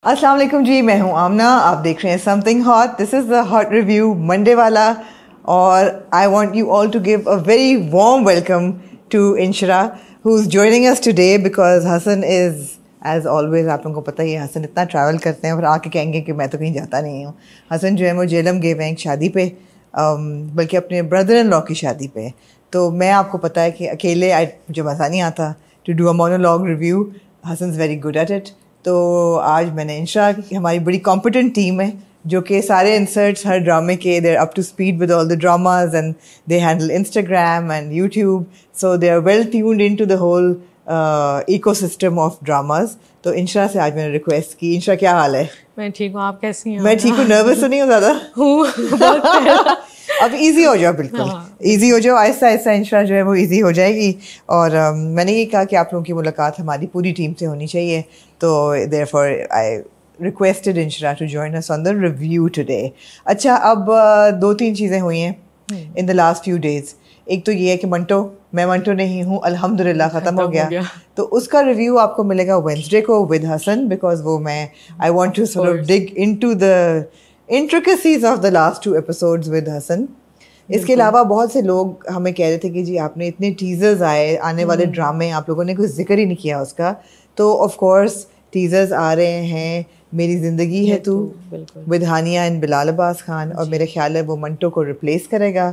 अस्सलाम वालेकुम जी, मैं हूँ आमना, आप देख रहे हैं something hot. This is the hot review Monday वाला और I want you all to give a very warm welcome to Inshra who is joining us today because Hasan is as always, आप लोगों को पता ही है हसन इतना ट्रैवल करते हैं और आके कहेंगे कि मैं तो कहीं जाता नहीं हूँ। हसन जो है वो जेलम गए हुए हैं शादी पे, बल्कि अपने ब्रदर इन लॉ की शादी पे। तो मैं आपको पता है कि अकेले मुझे मज़ा नहीं आता to do a monologue review. Hasan is very good at it. तो आज मैंने इंशरा, हमारी बड़ी कॉम्पिटेंट टीम है जो कि सारे इंसर्ट्स हर ड्रामे के they are up to speed with all the dramas and they handle Instagram and YouTube, so they are well tuned in to the whole ecosystem of dramas. तो इंशरा से आज मैंने रिक्वेस्ट की, इंशरा क्या हाल है? मैं ठीक हूँ, आप कैसी हैं? मैं ठीक हूँ, नर्वस तो नहीं हूँ ज़्यादा? अब इजी हो जाओ, बिल्कुल इजी हो जाओ, आहिस्ता आहिस्ता इंशरा जो है वो इजी हो जाएगी। और मैंने ये कहा कि आप लोगों की मुलाकात हमारी पूरी टीम से होनी चाहिए, तो therefore I requested Inshra to join us on the review today. अच्छा, अब दो तीन चीज़ें हुई हैं in the last few days. एक तो ये है कि मैं मंटो नहीं हूँ, अल्हम्दुलिल्लाह ख़त्म हो गया। तो उसका रिव्यू आपको मिलेगा वेडनेसडे को विद हसन, बिकॉज वो I want to sort of dig into the intricacies of the last 2 episodes with Hasan. इसके अलावा बहुत से लोग हमें कह रहे थे कि जी आपने इतने टीजर्स आने वाले ड्रामे, आप लोगों ने कोई जिक्र ही नहीं किया उसका। तो ऑफ कोर्स टीजर्स आ रहे हैं, मेरी ज़िंदगी है तू विद हानिया एंड बिलाल अब्बास खान, और मेरे ख्याल है वो मंटो को रिप्लेस करेगा।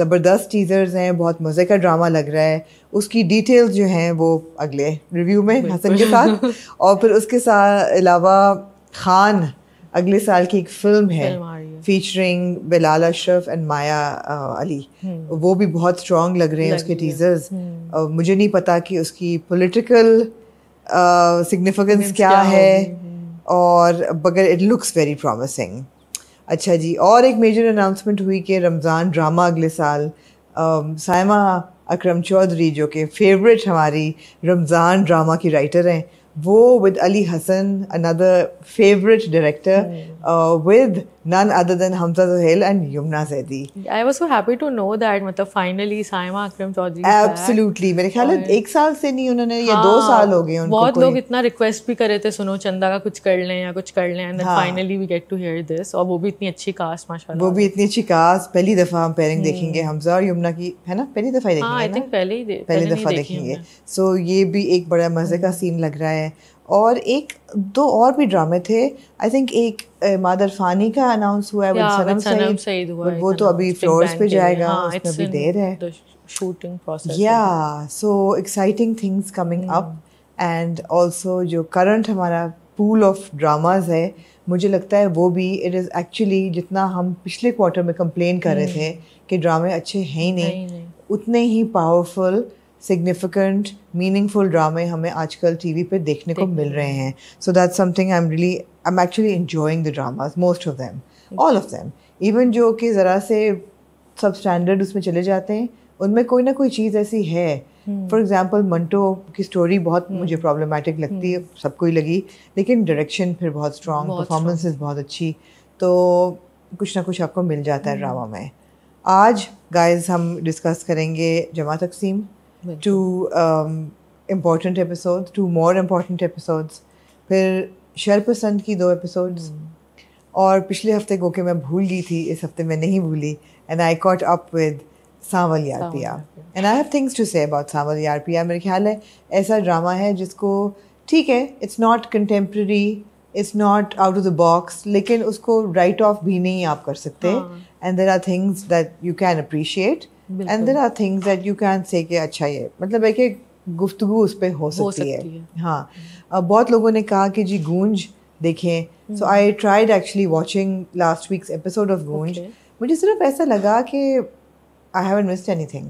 ज़बरदस्त टीजर्स हैं, बहुत मज़े का ड्रामा लग रहा है। उसकी डिटेल्स जो हैं वो अगले रिव्यू में हसन के साथ और फिर उसके साथ अलावा खान अगले साल की एक फिल्म है फीचरिंग बिलाल अशरफ एंड माया अली, वो भी बहुत स्ट्रॉन्ग लग रहे हैं उसके टीजर्स। मुझे नहीं पता कि उसकी पॉलिटिकल सिग्निफिकेंस क्या है, और बगैर इट लुक्स वेरी प्रॉमिसिंग। अच्छा जी, और एक मेजर अनाउंसमेंट हुई कि रमज़ान ड्रामा अगले साल साइमा अकरम चौधरी जो कि फेवरेट हमारी रमज़ान ड्रामा की राइटर हैं, वो with Ali Hasan, another favourite director, with none other than Hamza Zuhail and Yumna Zaidi. I was so happy to know that मतलब finally साइमा अकरम चौधरी Absolutely, मेरे ख्याल है 1 साल से नहीं उन्होंने, या 2 साल हो गए उनको। बहुत लोग इतना रिक्वेस्ट भी कर रहे थे, सुनो चंदा का कुछ कर लें या कुछ कर लें, and then finally we get to hear this। और वो भी इतनी अच्छी कास्ट, माशाल्लाह वो भी इतनी अच्छी कास्ट। पहली दफ़ा हम पेयरिंग देखेंगे हमजा और यमुना की, है ना? पहली दफ़ा देखेंगे। आई थिंक पहली दफ़ा देखेंगे। सो ये भी एक बड़ा मज़े का सीन लग रहा है। और एक दो और भी ड्रामे थे, आई थिंक एक मादर फानी का अनाउंस हुआ है विद सनम सईद, वो तो अभी फ्लोर्स पे जाएगा, उसमें भी देर है शूटिंग प्रोसेस। या so exciting things coming up. And also जो करंट हमारा पूल ऑफ ड्रामाज है, मुझे लगता है वो भी इट इज़ एक्चुअली, जितना हम पिछले क्वार्टर में कंप्लेन कर रहे थे कि ड्रामे अच्छे हैं ही नहीं, उतने ही पावरफुल सिग्निफिकेंट मीनिंगफुल ड्रामे हमें आजकल टीवी पे देखने को मिल रहे हैं। So that's something I am actually enjoying the dramas, most of them, all of them. Even जो कि ज़रा से सब स्टैंडर्ड उसमें चले जाते हैं, उनमें कोई ना कोई चीज़ ऐसी है। फॉर एग्जांपल मंटो की स्टोरी बहुत मुझे प्रॉब्लमेटिक लगती है, सबको ही लगी, लेकिन डायरेक्शन फिर बहुत स्ट्रॉन्ग, परफॉर्मेंसेस बहुत अच्छी, तो कुछ ना कुछ आपको मिल जाता है ड्रामा में। आज गाइज हम डिस्कस करेंगे जमा तकसीम, 2 important episodes, 2 more important episodes, फिर शरपसंद की 2 episodes, और पिछले हफ्ते को कि मैं भूल गई थी, इस हफ्ते मैं नहीं भूली, and I caught up with सांवल यार पिया, and I have things to say about सांवल यार पिया। मेरे ख्याल है ऐसा ड्रामा है जिसको, ठीक है, it's not contemporary, it's not out of the box, लेकिन उसको write off भी नहीं आप कर सकते, and there are things that you can appreciate, and there are things that you can say कि अच्छा ये मतलब है कि गुफ्तगू उस पर हो सकती है। हाँ, बहुत लोगों ने कहा कि जी गूंज देखें, so I tried actually watching last week's episode of Goonj. मुझे सिर्फ ऐसा लगा कि आई हैवंट मिस्ड एनीथिंग।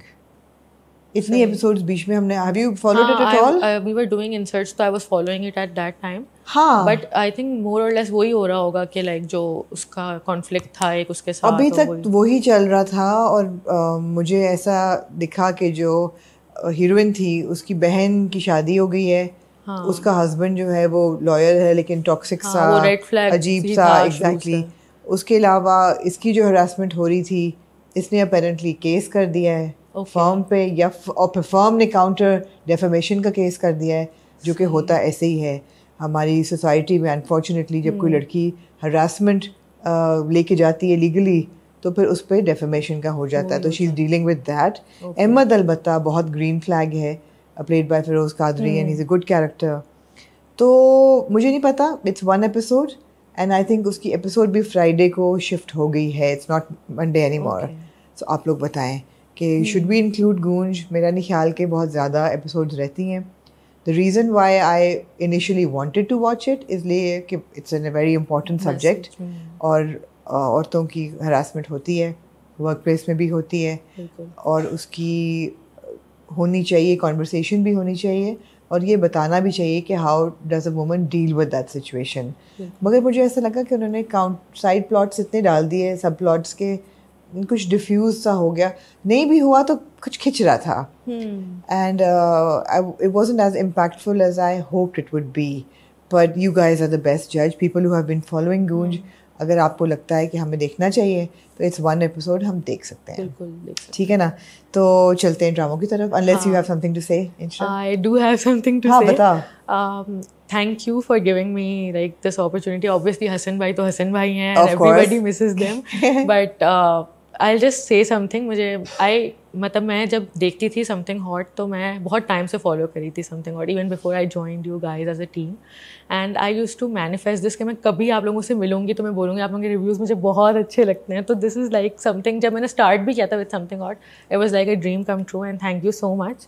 इतनी एपिसोड्स बीच में हमने, have you followed it at all? We were doing inserts, तो I was following it at that time. हाँ, but I think more or less वही हो रहा होगा कि लाइक जो उसका कॉन्फ्लिक्ट था एक उसके साथ अभी तक वही चल रहा था। और मुझे ऐसा दिखा कि जो हीरोइन थी उसकी बहन की शादी हो गई है, उसका हस्बैंड जो है वो लॉयर है लेकिन टॉक्सिक सा, अजीब सा, एग्जैक्टली। उसके अलावा इसकी जो हरासमेंट हो रही थी, इसने अपेरेंटली केस कर दिया है फर्म पे, या और फर्म ने काउंटर डेफेमेशन का केस कर दिया है, जो कि होता ऐसे ही है। हमारी सोसाइटी में अनफॉर्चुनेटली जब कोई लड़की हरासमेंट लेके जाती है लीगली तो फिर उस पर डेफेमेशन का हो जाता है, तो she is dealing with that. Ahmed अलबत्ता बहुत ग्रीन फ्लैग है, played by Feroze Qadri and he is a good character. तो मुझे नहीं पता, it's 1 episode and I think उसकी एपिसोड भी फ्राइडे को शिफ्ट हो गई है, it's not Monday any more. So आप लोग बताएं कि शुड वी इंक्लूड गूंज. मेरा नहीं ख्याल के बहुत ज़्यादा एपिसोड्स रहती हैं. The reason why I initially wanted to watch it इसलिए कि it's an very important subject और औरतों की हरासमेंट होती है, वर्क प्लेस में भी होती है और उसकी होनी चाहिए, कॉन्वर्सेशन भी होनी चाहिए और ये बताना भी चाहिए कि how does a woman deal with that situation. मगर मुझे ऐसा लगा कि उन्होंने साइड प्लॉट्स इतने डाल दिए, सब प्लॉट्स के कुछ डिफ्यूज सा हो गया, नहीं भी हुआ तो कुछ खिंच रहा था. And it wasn't as impactful as I hoped it would be. But you guys are the best जज, people who have been following Goonj. अगर आपको लगता है कि हमें देखना चाहिए तो इट्स 1 एपिसोड हम देख सकते हैं. ठीक है ना. तो चलते हैं ड्रामों की तरफ. Unless you have something to say. I do have something to हाँ, से. बताओ. Thank you for giving me like this opportunity. Obviously Hassan bhai to Hassan bhai hain Of and everybody course. misses them. But I'll just say something. मुझे मतलब मैं जब देखती थी Something Hot तो मैं बहुत टाइम से फॉलो करी थी Something Hot even before I joined you guys as a team. And I used to manifest this कि मैं कभी आप लोगों से मिलूंगी तो मैं बोलूँगी आप लोगों के रिव्यूज़ मुझे बहुत अच्छे लगते हैं. तो this is like something जब मैंने स्टार्ट भी किया था with Something Hot, it was like a dream come true and thank you so much.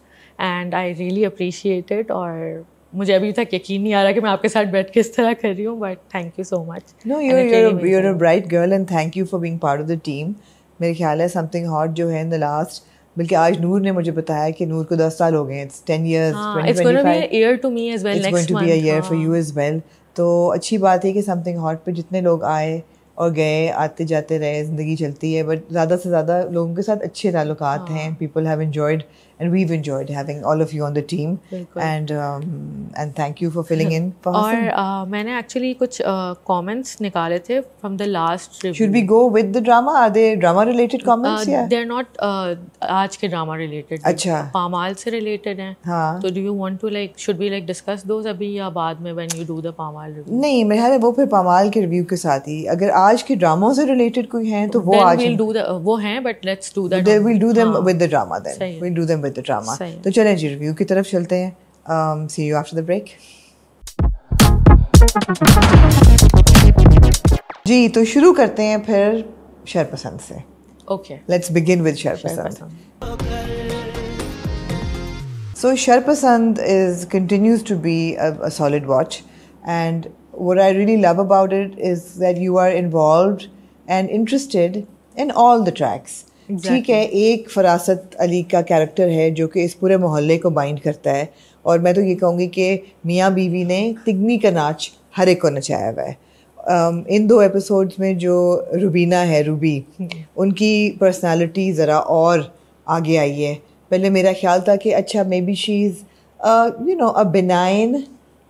And I really appreciate it. और मुझे अभी तक यकीन नहीं आ रहा कि मैं आपके साथ बैठ के इस तरह कर रही हूँ, but thank you so much. No, you're a bright girl and thank you for being part of the team. मेरे ख्याल है Something Hot जो है in the last, बल्कि आज नूर ने मुझे बताया कि नूर को 10 साल हो गए. It's 10 years, 2025. It's going to be a year to me as well. It's going to be a year for you as well. तो अच्छी बात है कि Something Hot पे जितने लोग आए और गए, आते जाते रहे, ज़िंदगी चलती है, बट ज़्यादा से ज़्यादा लोगों के साथ अच्छे ताल्लुकात हैं. People have enjoyed and we've enjoyed having all of you on the team. And thank you for filling in for us. और मैंने actually कुछ comments निकाले थे from the last review. Should we go with the drama? Are they drama related comments? Yeah. They're not आज के drama related. अच्छा. पामाल से related हैं. हाँ. तो do you want to like should we like discuss those अभी या बाद में when you do the पामाल review? नहीं, मेरे ख्याल है वो फिर पामाल के रिव्यू के साथ ही. अगर आज के ड्रामों से रिलेटेड कोई हैं तो वो आज we'll do the वो हैं but let's do that. We'll do them with the drama then. We'll do them with the drama. तो चलें जी रिव्यू की तरफ चलते हैं. See you after the break. जी तो शुरू करते हैं फिर शरपसंद से. Okay. Let's begin with Sharpasand. So Sharpasand continues to be a solid watch, and what I really love about it is that you are involved and interested in all the tracks. ठीक है, एक फरासत अली का character है जो कि इस पूरे मोहल्ले को बाइंड करता है, और मैं तो ये कहूँगी कि मियाँ बीवी ने तिगनी का नाच हर एक को नचाया हुआ है. इन 2 एपिसोड्स में जो रुबीना है, रूबी, उनकी पर्सनालिटी ज़रा और आगे आई है. पहले मेरा ख्याल था कि अच्छा may be she is a benign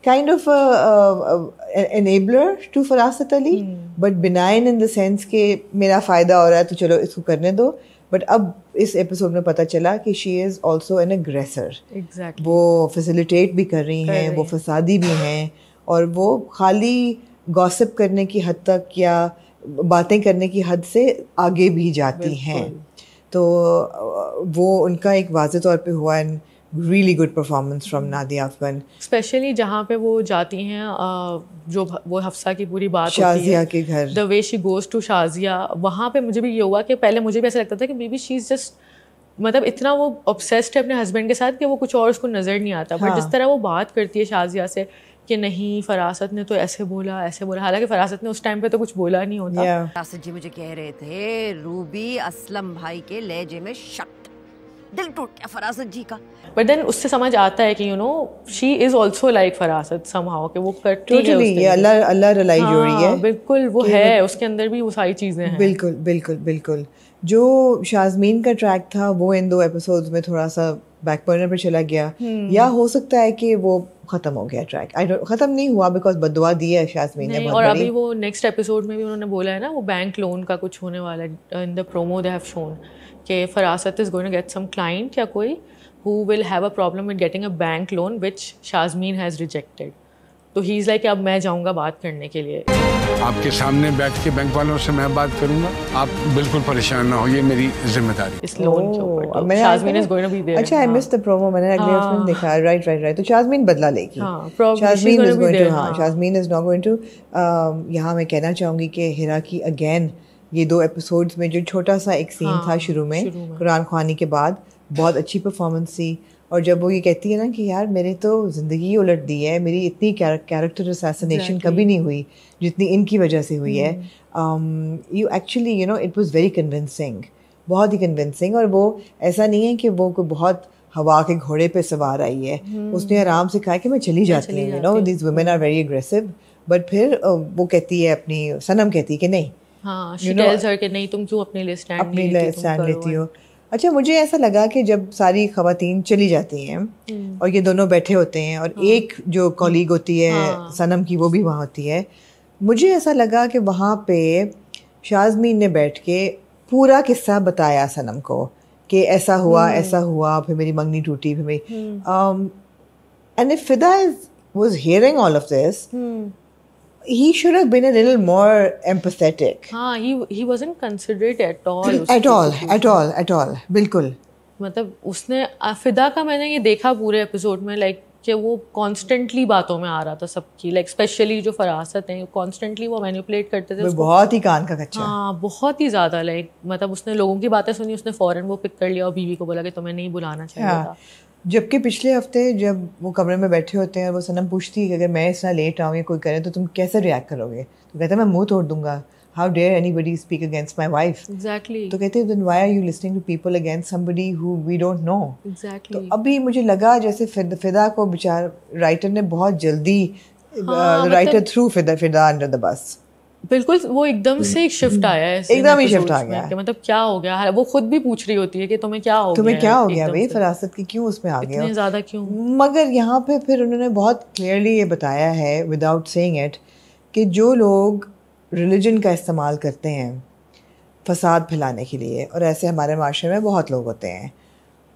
kind of an enabler to फरासत Ali, but benign in the sense कि मेरा फ़ायदा हो रहा है तो चलो इसको करने दो. बट अब इस एपिसोड में पता चला कि शी इज़ ऑल्सो एन अग्रेसर. Exactly. वो फैसिलिटेट भी कर रही हैं, वो फसादी भी हैं, और वो खाली गॉसिप करने की हद तक या बातें करने की हद से आगे भी जाती हैं. तो वो उनका एक वाज़ेह तौर पे हुआ. And really good performance from Nadia Afgan. Especially जहाँ पे वो जाती हैं, जो वो हफ्सा की पूरी बात होती है, शाजिया के घर, the way she goes to Shazia, वहाँ पे मुझे भी ये हुआ कि पहले मुझे भी ऐसा लगता था कि maybe she's just मतलब इतना वो obsessed है अपने हस्बैंड के साथ कि वो कुछ और उसको नज़र नहीं आता. बट जिस तरह वो बात करती है शाजिया से कि नहीं फरासत ने तो ऐसे बोला, हालांकि फरासत ने उस टाइम पे तो कुछ बोला नहीं होता. फरासत जी मुझे कह रहे थे रूबी असलम भाई के लहजे में शक, दिल टूट गया फरासत जी का. बट देन उससे समझ आता है कि she is also like फरासत somehow कि वो करती है ये अल्लाह रलाई जोड़ी है. बिल्कुल वो है, उसके अंदर भी वो सारी चीज़ें हैं. बिल्कुल बिल्कुल बिल्कुल. जो शाज़मीन का ट्रैक था वो इन 2 एपिसोड्स में थोड़ा सा बैक बर्नर पे चला गया, या हो सकता है कि वो खत्म हो गया ट्रैक. खत्म नहीं हुआ बिकॉज बददुआ दी है शाज़मीन ने बहुत और बड़ी. अभी वो नेक्स्ट एपिसोड में भी उन्होंने बोला है ना, वो बैंक लोन का कुछ होने वाला है. In the promo they have shown कि Farasat is going to get some client या कोई who will have a problem with getting a bank loan which Shazmeen has rejected. तो ही इज़ लाइक अब मैं जाऊँगा बात करने के लिए। आपके सामने बैठ के बैंक वालों से मैं बात करूंगा, आप बिल्कुल परेशान ना हो, ये मेरी जिम्मेदारी। इस लोन के ऊपर तो मैंने Shazmeen is going to be there. अच्छा, आई मिस द प्रोमो, मैंने अगले उसमें देखा। राइट, तो शाज़मीन बदला लेगी। शाज़मीन इज गोइंग टू, हाँ, शाज़मीन इज नॉट गोइंग टू। यहाँ मैं कहना चाहूँगी कि हिरा की अगेन ये 2 एपिसोड्स में जो छोटा सा एक सीन था शुरू में कुरान ख्वानी के बाद, बहुत अच्छी परफॉर्मेंस थी। और जब वो ये कहती है ना कि यार मेरी तो ज़िंदगी उलट दी है, मेरी इतनी कैरेक्टर असैसिनेशन कभी नहीं हुई जितनी इनकी वजह से हुई है। You actually you know it was very convincing, बहुत ही कन्विंसिंग। और वो ऐसा नहीं है कि वो कोई बहुत हवा के घोड़े पे सवार आई है, उसने आराम से कहा कि मैं चली जाती हूँ, you know these women are very aggressive. But फिर वो कहती है, अपनी सनम कहती है कि नहीं, हाँ, she tells her कि नहीं तुम क्यों अपने लिए स्टैंड लेती हो। अच्छा, मुझे ऐसा लगा कि जब सारी खवातीन चली जाती हैं और ये दोनों बैठे होते हैं और एक जो कॉलीग होती है सनम की, वो भी वहाँ होती है, मुझे ऐसा लगा कि वहाँ पे शाज़मीन ने बैठ के पूरा किस्सा बताया सनम को कि ऐसा हुआ, फिर मेरी मंगनी टूटी, फिर मेरी एंड इफ फिदा was hearing all of this, he should have been a little more empathetic. हाँ, he wasn't considerate at all. at all, बिल्कुल। मतलब उसने फिदा का मैंने ये देखा पूरे एपिसोड में, लाइक कि वो कॉन्स्टेंटली बातों में आ रहा था सबकी, लाइक स्पेशली जो फरासत हैं कॉन्स्टेंटली वो मैनिपुलेट करते थे उसको, बहुत ही कान का कच्चा। हाँ, बहुत ही ज़्यादा। लाइक मतलब उसने लोगों की बातें सुनी, उसने फ़ौरन वो पिक कर लिया और बीवी को बोला कि तुम्हें नहीं बुलाना चाहिए था। जबकि पिछले हफ्ते जब वो कमरे में बैठे होते हैं, वो सनम पूछती है कि अगर मैं इस तरह लेट आऊँ या कोई करे तो तुम कैसे रिएक्ट करोगे, तो कहता है मैं मुंह तोड़ दूंगा, how dare anybody speak against my wife. Exactly. तो कहते हैं then why are you listening to people against somebody who we don't know. Exactly. तो अभी मुझे लगा जैसे फिदा को बेचारा राइटर ने बहुत जल्दी राइटर थ्रू फिदा अंडर द बस। बिल्कुल, वो एकदम से एक शिफ्ट आया है, एकदम ही शिफ्ट आ गया कि मतलब क्या हो गया। वो खुद भी पूछ रही होती है कि तुम्हें क्या हो गया भाई, फरासत की क्यों उसमें आ गया, इतने ज़्यादा क्यों। मगर यहाँ पे फिर उन्होंने बहुत क्लियरली ये बताया है विदाउट सेइंग इट कि जो लोग रिलीजन का इस्तेमाल करते हैं फसाद फैलाने के लिए, और ऐसे हमारे माशरे में बहुत लोग होते हैं,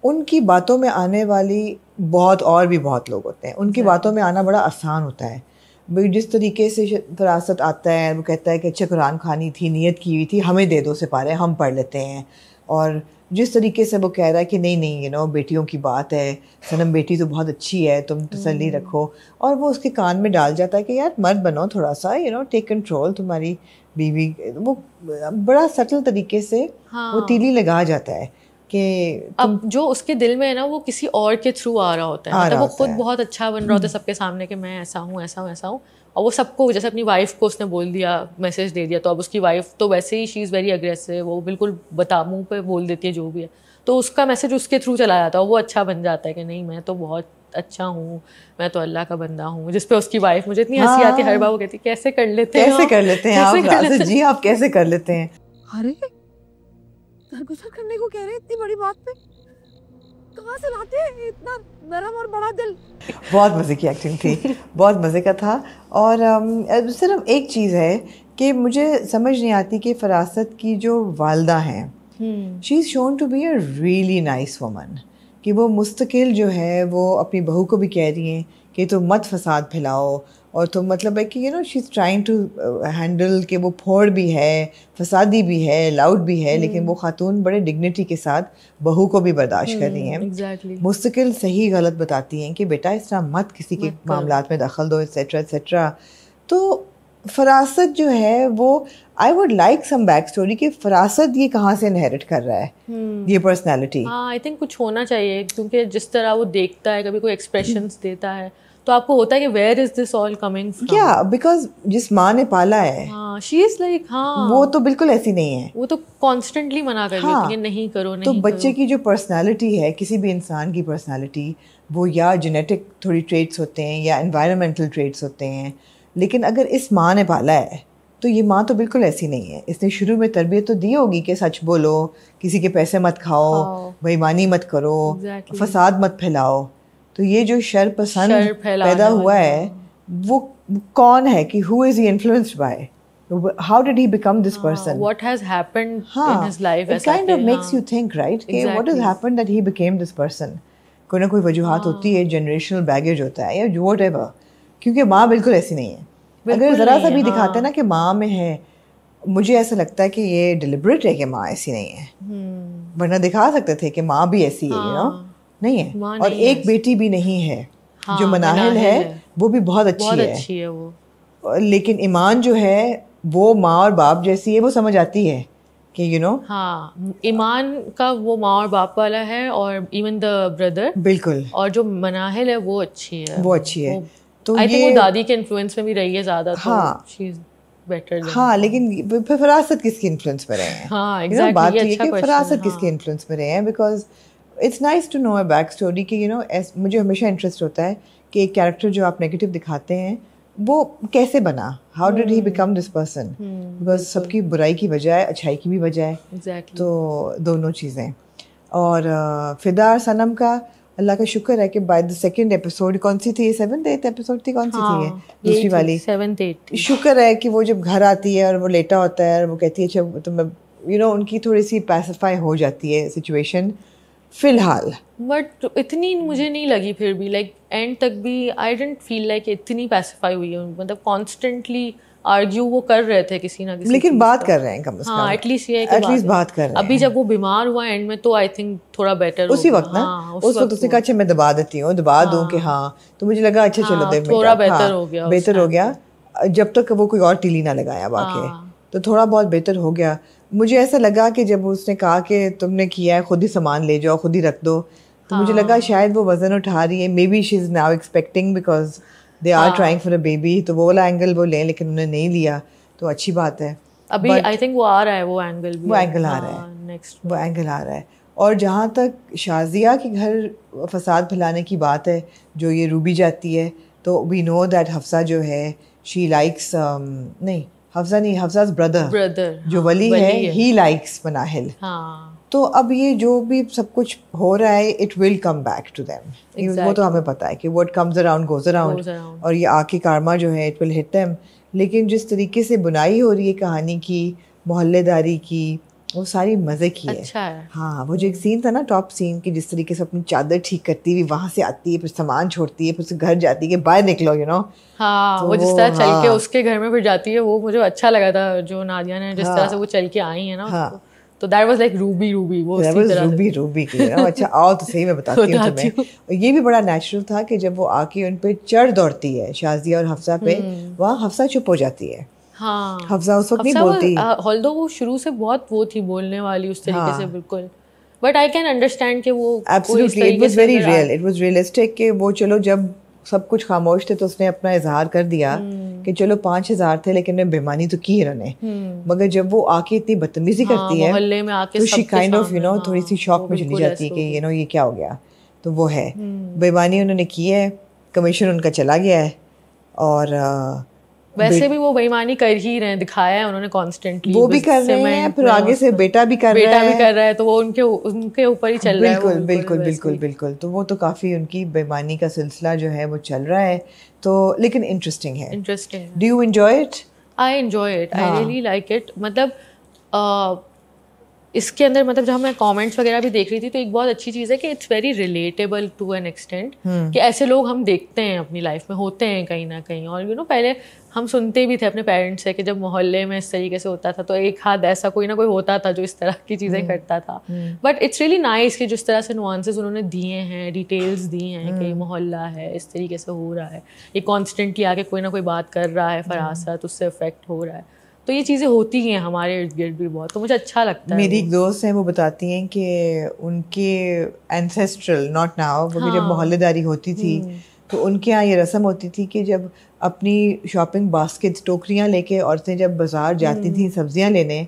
उनकी बातों में आने वाली बहुत लोग होते हैं, उनकी बातों में आना बड़ा आसान होता है। भाई जिस तरीके से फरासत आता है, वो कहता है कि अच्छा कुरान खानी थी, नियत की हुई थी, हमें दे दो सिपारे, हम पढ़ लेते हैं। और जिस तरीके से वो कह रहा है कि नहीं यू नो बेटियों की बात है, सनम बेटी तो बहुत अच्छी है, तुम तसल्ली रखो, और वो उसके कान में डाल जाता है कि यार मर्द बनो थोड़ा सा, यू नो टेक कंट्रोल, तुम्हारी बीवी, वो बड़ा सटल तरीके से वो तीली लगा जाता है कि अब जो उसके दिल में है ना वो किसी और के थ्रू आ रहा होता है। मतलब वो खुद बहुत अच्छा बन रहा होता है सबके सामने कि मैं ऐसा हूँ, और वो सबको, जैसे अपनी वाइफ को उसने बोल दिया, मैसेज दे दिया, तो अब उसकी वाइफ तो वैसे ही शी इज़ वेरी अग्रेसिव, वो बिल्कुल मुंह पे बोल देती है जो भी है, तो उसका मैसेज उसके थ्रू चला जाता है, वो अच्छा बन जाता है कि नहीं मैं तो बहुत अच्छा हूँ, मैं तो अल्लाह का बंदा हूँ। जिस पे उसकी वाइफ, मुझे इतनी हंसी आती है हर बार, वो कहती है कैसे कर लेते हैं आप जी, आप कैसे कर लेते हैं। अरे गुस्सा करने को कह रहे हैं इतनी बड़ी बात पे, कहाँ से लाते हैं इतना नरम और बड़ा दिल। बहुत मज़े की एक्टिंग थी, बहुत मज़े का था। और सिर्फ एक चीज़ है कि मुझे समझ नहीं आती कि फरासत की जो वालदा हैं, she is shown to be a really nice woman, कि वो मुस्तकिल जो है वो अपनी बहू को भी कह रही हैं कि तुम मत फसाद फैलाओ, और तो मतलब है कि you know she is trying to handle कि वो फोड़ भी है, फसादी भी है, लाउड भी है, लेकिन वो खातून बड़े डिग्निटी के साथ बहू को भी बर्दाश्त कर रही हैं। मुस्तकिल सही गलत बताती हैं कि बेटा इस तरह मत किसी के मामलात में दखल दो, एट्सेट्रा एट्सेट्रा। तो फरासत जो है वो, I would like some back story कि फरासत ये कहाँ से इनहेरिट कर रहा है ये पर्सनैलिटी। हाँ, आई थिंक कुछ होना चाहिए, क्योंकि जिस तरह वो देखता है, कभी कोई एक्सप्रेशंस देता है, तो आपको होता है कि where is this all coming from. क्या, बिकॉज जिस माँ ने पाला है, हाँ, शी इज लाइक, हाँ, वो तो बिल्कुल ऐसी नहीं है, वो तो कॉन्स्टेंटली मना कर देती है नहीं करो, नहीं तो करो। बच्चे की जो पर्सनालिटी है, किसी भी इंसान की पर्सनालिटी, वो या जेनेटिक थोड़ी ट्रेट्स होते हैं या एनवायरमेंटल ट्रेट्स होते हैं, लेकिन अगर इस माँ ने पाला है तो ये माँ तो बिल्कुल ऐसी नहीं है। इसने शुरू में तरबियत तो दी होगी कि सच बोलो, किसी के पैसे मत खाओ, बेईमानी मत करो, फसाद मत फैलाओ। तो ये जो शर पसंद पैदा हुआ है, वो कौन है कि who is he influenced by? How did he become this person? What has happened in his life? It kind of makes you think, right? कि what has happened that he became this person? कोई ना कोई वजूहात होती है, generational baggage होता है या whatever. क्योंकि माँ बिल्कुल ऐसी नहीं है। अगर बिल्कुल ज़रा सा नहीं भी है, दिखाते हैं ना कि माँ में है, मुझे ऐसा लगता है कि ये डिलिबरेट है कि माँ ऐसी नहीं है, वरना दिखा सकते थे कि माँ भी ऐसी है, नहीं है। माँ और नहीं है एक बेटी भी नहीं है, हाँ, जो मनाहिल है वो भी बहुत अच्छी है वो। लेकिन ईमान जो है वो माँ और बाप जैसी है, वो समझ आती है कि हाँ, ईमान का वो माँ और बाप वाला है, और इवन द ब्रदर, बिल्कुल, और जो मनाहिल है वो अच्छी है, वो अच्छी है। तो आई थिंक ये वो दादी के इन्फ्लुएंस में भी रही है ज़्यादा, हाँ, तो शी इज बेटर। हाँ, लेकिन फरासत किसकी इन्फ्लुएंस में रहे हैं? हाँ, एग्जैक्टली, बात ये तो ये अच्छा कि क्वेश्चन फरासत किसके इन्फ्लुएंस में रहे हैं, because it's nice to know a back story कि मुझे हमेशा इंटरेस्ट होता है कि एक कैरेक्टर जो आप नेगेटिव दिखाते हैं वो कैसे बना, how did he become this person, because सबकी बुराई की वजह है, अच्छाई की भी वजह है, एग्जैक्टली, तो दोनों चीज़ें। और फिदा सनम का अल्लाह का शुक्र है कि बाय द सेकंड एपिसोड, कौन सी थी, 7th 8th एपिसोड थी, कौन सी थी ये दूसरी वाली, 7th 8th, शुक्र है कि वो जब घर आती है और वो लेटा होता है और वो कहती है अच्छा तो मैं उनकी थोड़ी सी पैसिफाई हो जाती है सिचुएशन फिलहाल। बट इतनी मुझे नहीं लगी फिर भी, लाइक एंड तक भी आई डिडंट फील लाइक इतनी पैसिफाई हुई है, मतलब कॉन्स्टेंटली आर्ग्यू वो कर रहे थे किसी ना किसी, लेकिन बात कर रहे हैं कम से कम, हाँ एटलीस्ट ये है कि एटलीस्ट बात कर रहे हैं। अभी जब वो बीमार हुआ एंड में तो आई थिंक थोड़ा बेटर उसी वक्त ना, उस वक्त उसने कहा अच्छा मैं दबा देती हूँ, दबा दूँ कि हाँ, तो मुझे लगा अच्छा चलो देख थोड़ा बेहतर हो गया, बेहतर हो गया, जब तक वो कोई और टीली ना लगाया बाकी, तो थोड़ा बहुत बेहतर हो गया। मुझे ऐसा लगा कि जब उसने कहा कि तुमने किया है खुद ही सामान ले जाओ, खुद ही रख दो, तो मुझे लगा शायद वो वजन उठा रही है, maybe she is now expecting because they are trying for a baby, तो वो वाला एंगल वो लें, लेकिन उन्होंने नहीं लिया, तो अच्छी बात है। अभी आई थिंक वो आ रहा है, वो एंगल भी, वो एंगल आ रहा है नेक्स्ट, वो एंगल आ रहा है। और जहाँ तक शाजिया के घर फसाद फैलाने की बात है, जो ये रूबी जाती है, तो वी नो दैट हफ्सा जो है शी लाइक्स नहीं हफ्सा नहीं, हफ्सा's ब्रदर जो वली है, ही लाइक्स मनाहिल। तो अब ये जो भी सब कुछ हो रहा है, it will come back to them, वो तो हमें पता है कि what comes around goes around, और ये आके कारमा जो है इट विल हिट देम। लेकिन जिस तरीके से बुनाई हो रही है कहानी की, मोहल्लेदारी की, वो सारी मज़े की है। अच्छा है। हाँ, वो जो एक सीन था ना, टॉप सीन, कि जिस तरीके से अपनी चादर ठीक करती हुई वहाँ से आती है, फिर सामान छोड़ती है, फिर उसके घर जाती है कि बाहर निकलो, हाँ, तो वो जिस तरह चल के उसके घर में फिर जाती है, वो मुझे अच्छा लगा था, जो नादिया ने जिस तरह से वो चल के आई है ना, तो दैट वाज लाइक रूबी वो उसी तरह रूबी की अच्छा आओ तो सही मैं बताती हूँ तुम्हें। ये भी बड़ा नेचुरल था कि जब वो आके उन पे चढ़ दौड़ती है शाजिया और हफ्सा पे, वहाँ हफ्सा चुप हो जाती है। हाँ, हफ्सा उस वक्त नहीं बोलती, ऑल्दो वो शुरू से बहुत वो थी बोलने वाली उस तरीके से, बिल्कुल, बट आई कैन अंडरस्टैंड कि वो absolutely it was very real, it was realistic कि वो चलो जब सब कुछ खामोश थे तो उसने अपना इजहार कर दिया कि चलो 5000 थे लेकिन मैं बेईमानी तो की इन्होंने, मगर जब वो आके इतनी बदतमीजी करती है मोहल्ले में आके तो शी काइंड ऑफ थोड़ी सी शॉक में चली जाती है कि ये क्या हो गया। तो वो है बेईमानी उन्होंने की है, कमीशन उनका चला गया है, और वैसे भी वो बेईमानी कर ही रहे हैं, दिखाया है उन्होंने कॉन्स्टेंटली, वो भी कर रहे हैं, फिर आगे से बेटा भी कर रहा है, तो वो उनके ऊपर ही चल रहा है। बिल्कुल। तो वो तो काफ़ी उनकी बेईमानी का सिलसिला जो है वो चल रहा है, तो लेकिन इंटरेस्टिंग है। Do you enjoy it? I enjoy it, I really like it. मतलब इसके अंदर, मतलब जब मैं कमेंट्स वगैरह भी देख रही थी, तो एक बहुत अच्छी चीज़ है कि it's very relatable to an extent, कि ऐसे लोग हम देखते हैं अपनी लाइफ में, होते हैं कहीं ना कहीं। और पहले हम सुनते भी थे अपने पेरेंट्स से कि जब मोहल्ले में इस तरीके से होता था तो एक हाथ ऐसा कोई ना कोई होता था जो इस तरह की चीज़ें करता था। बट इट्स रियली नाइस कि जिस तरह से नुआंसेस उन्होंने दिए हैं, डिटेल्स दी हैं कि मोहल्ला है, इस तरीके से हो रहा है, ये कॉन्स्टेंटली आके कोई ना कोई बात कर रहा है, फरासत, उससे इफेक्ट हो रहा है। तो ये चीज़ें होती हैं हमारे इर्द गिर्द भी बहुत, तो मुझे अच्छा लगता है। मेरी एक दोस्त है, वो बताती हैं कि उनके एंसेस्ट्रल, नॉट नाउ, वो जब मोहल्लेदारी होती थी तो उनके यहाँ ये रस्म होती थी कि जब अपनी शॉपिंग बास्केट, टोकरियाँ लेके औरतें जब बाजार जाती थी सब्जियाँ लेने,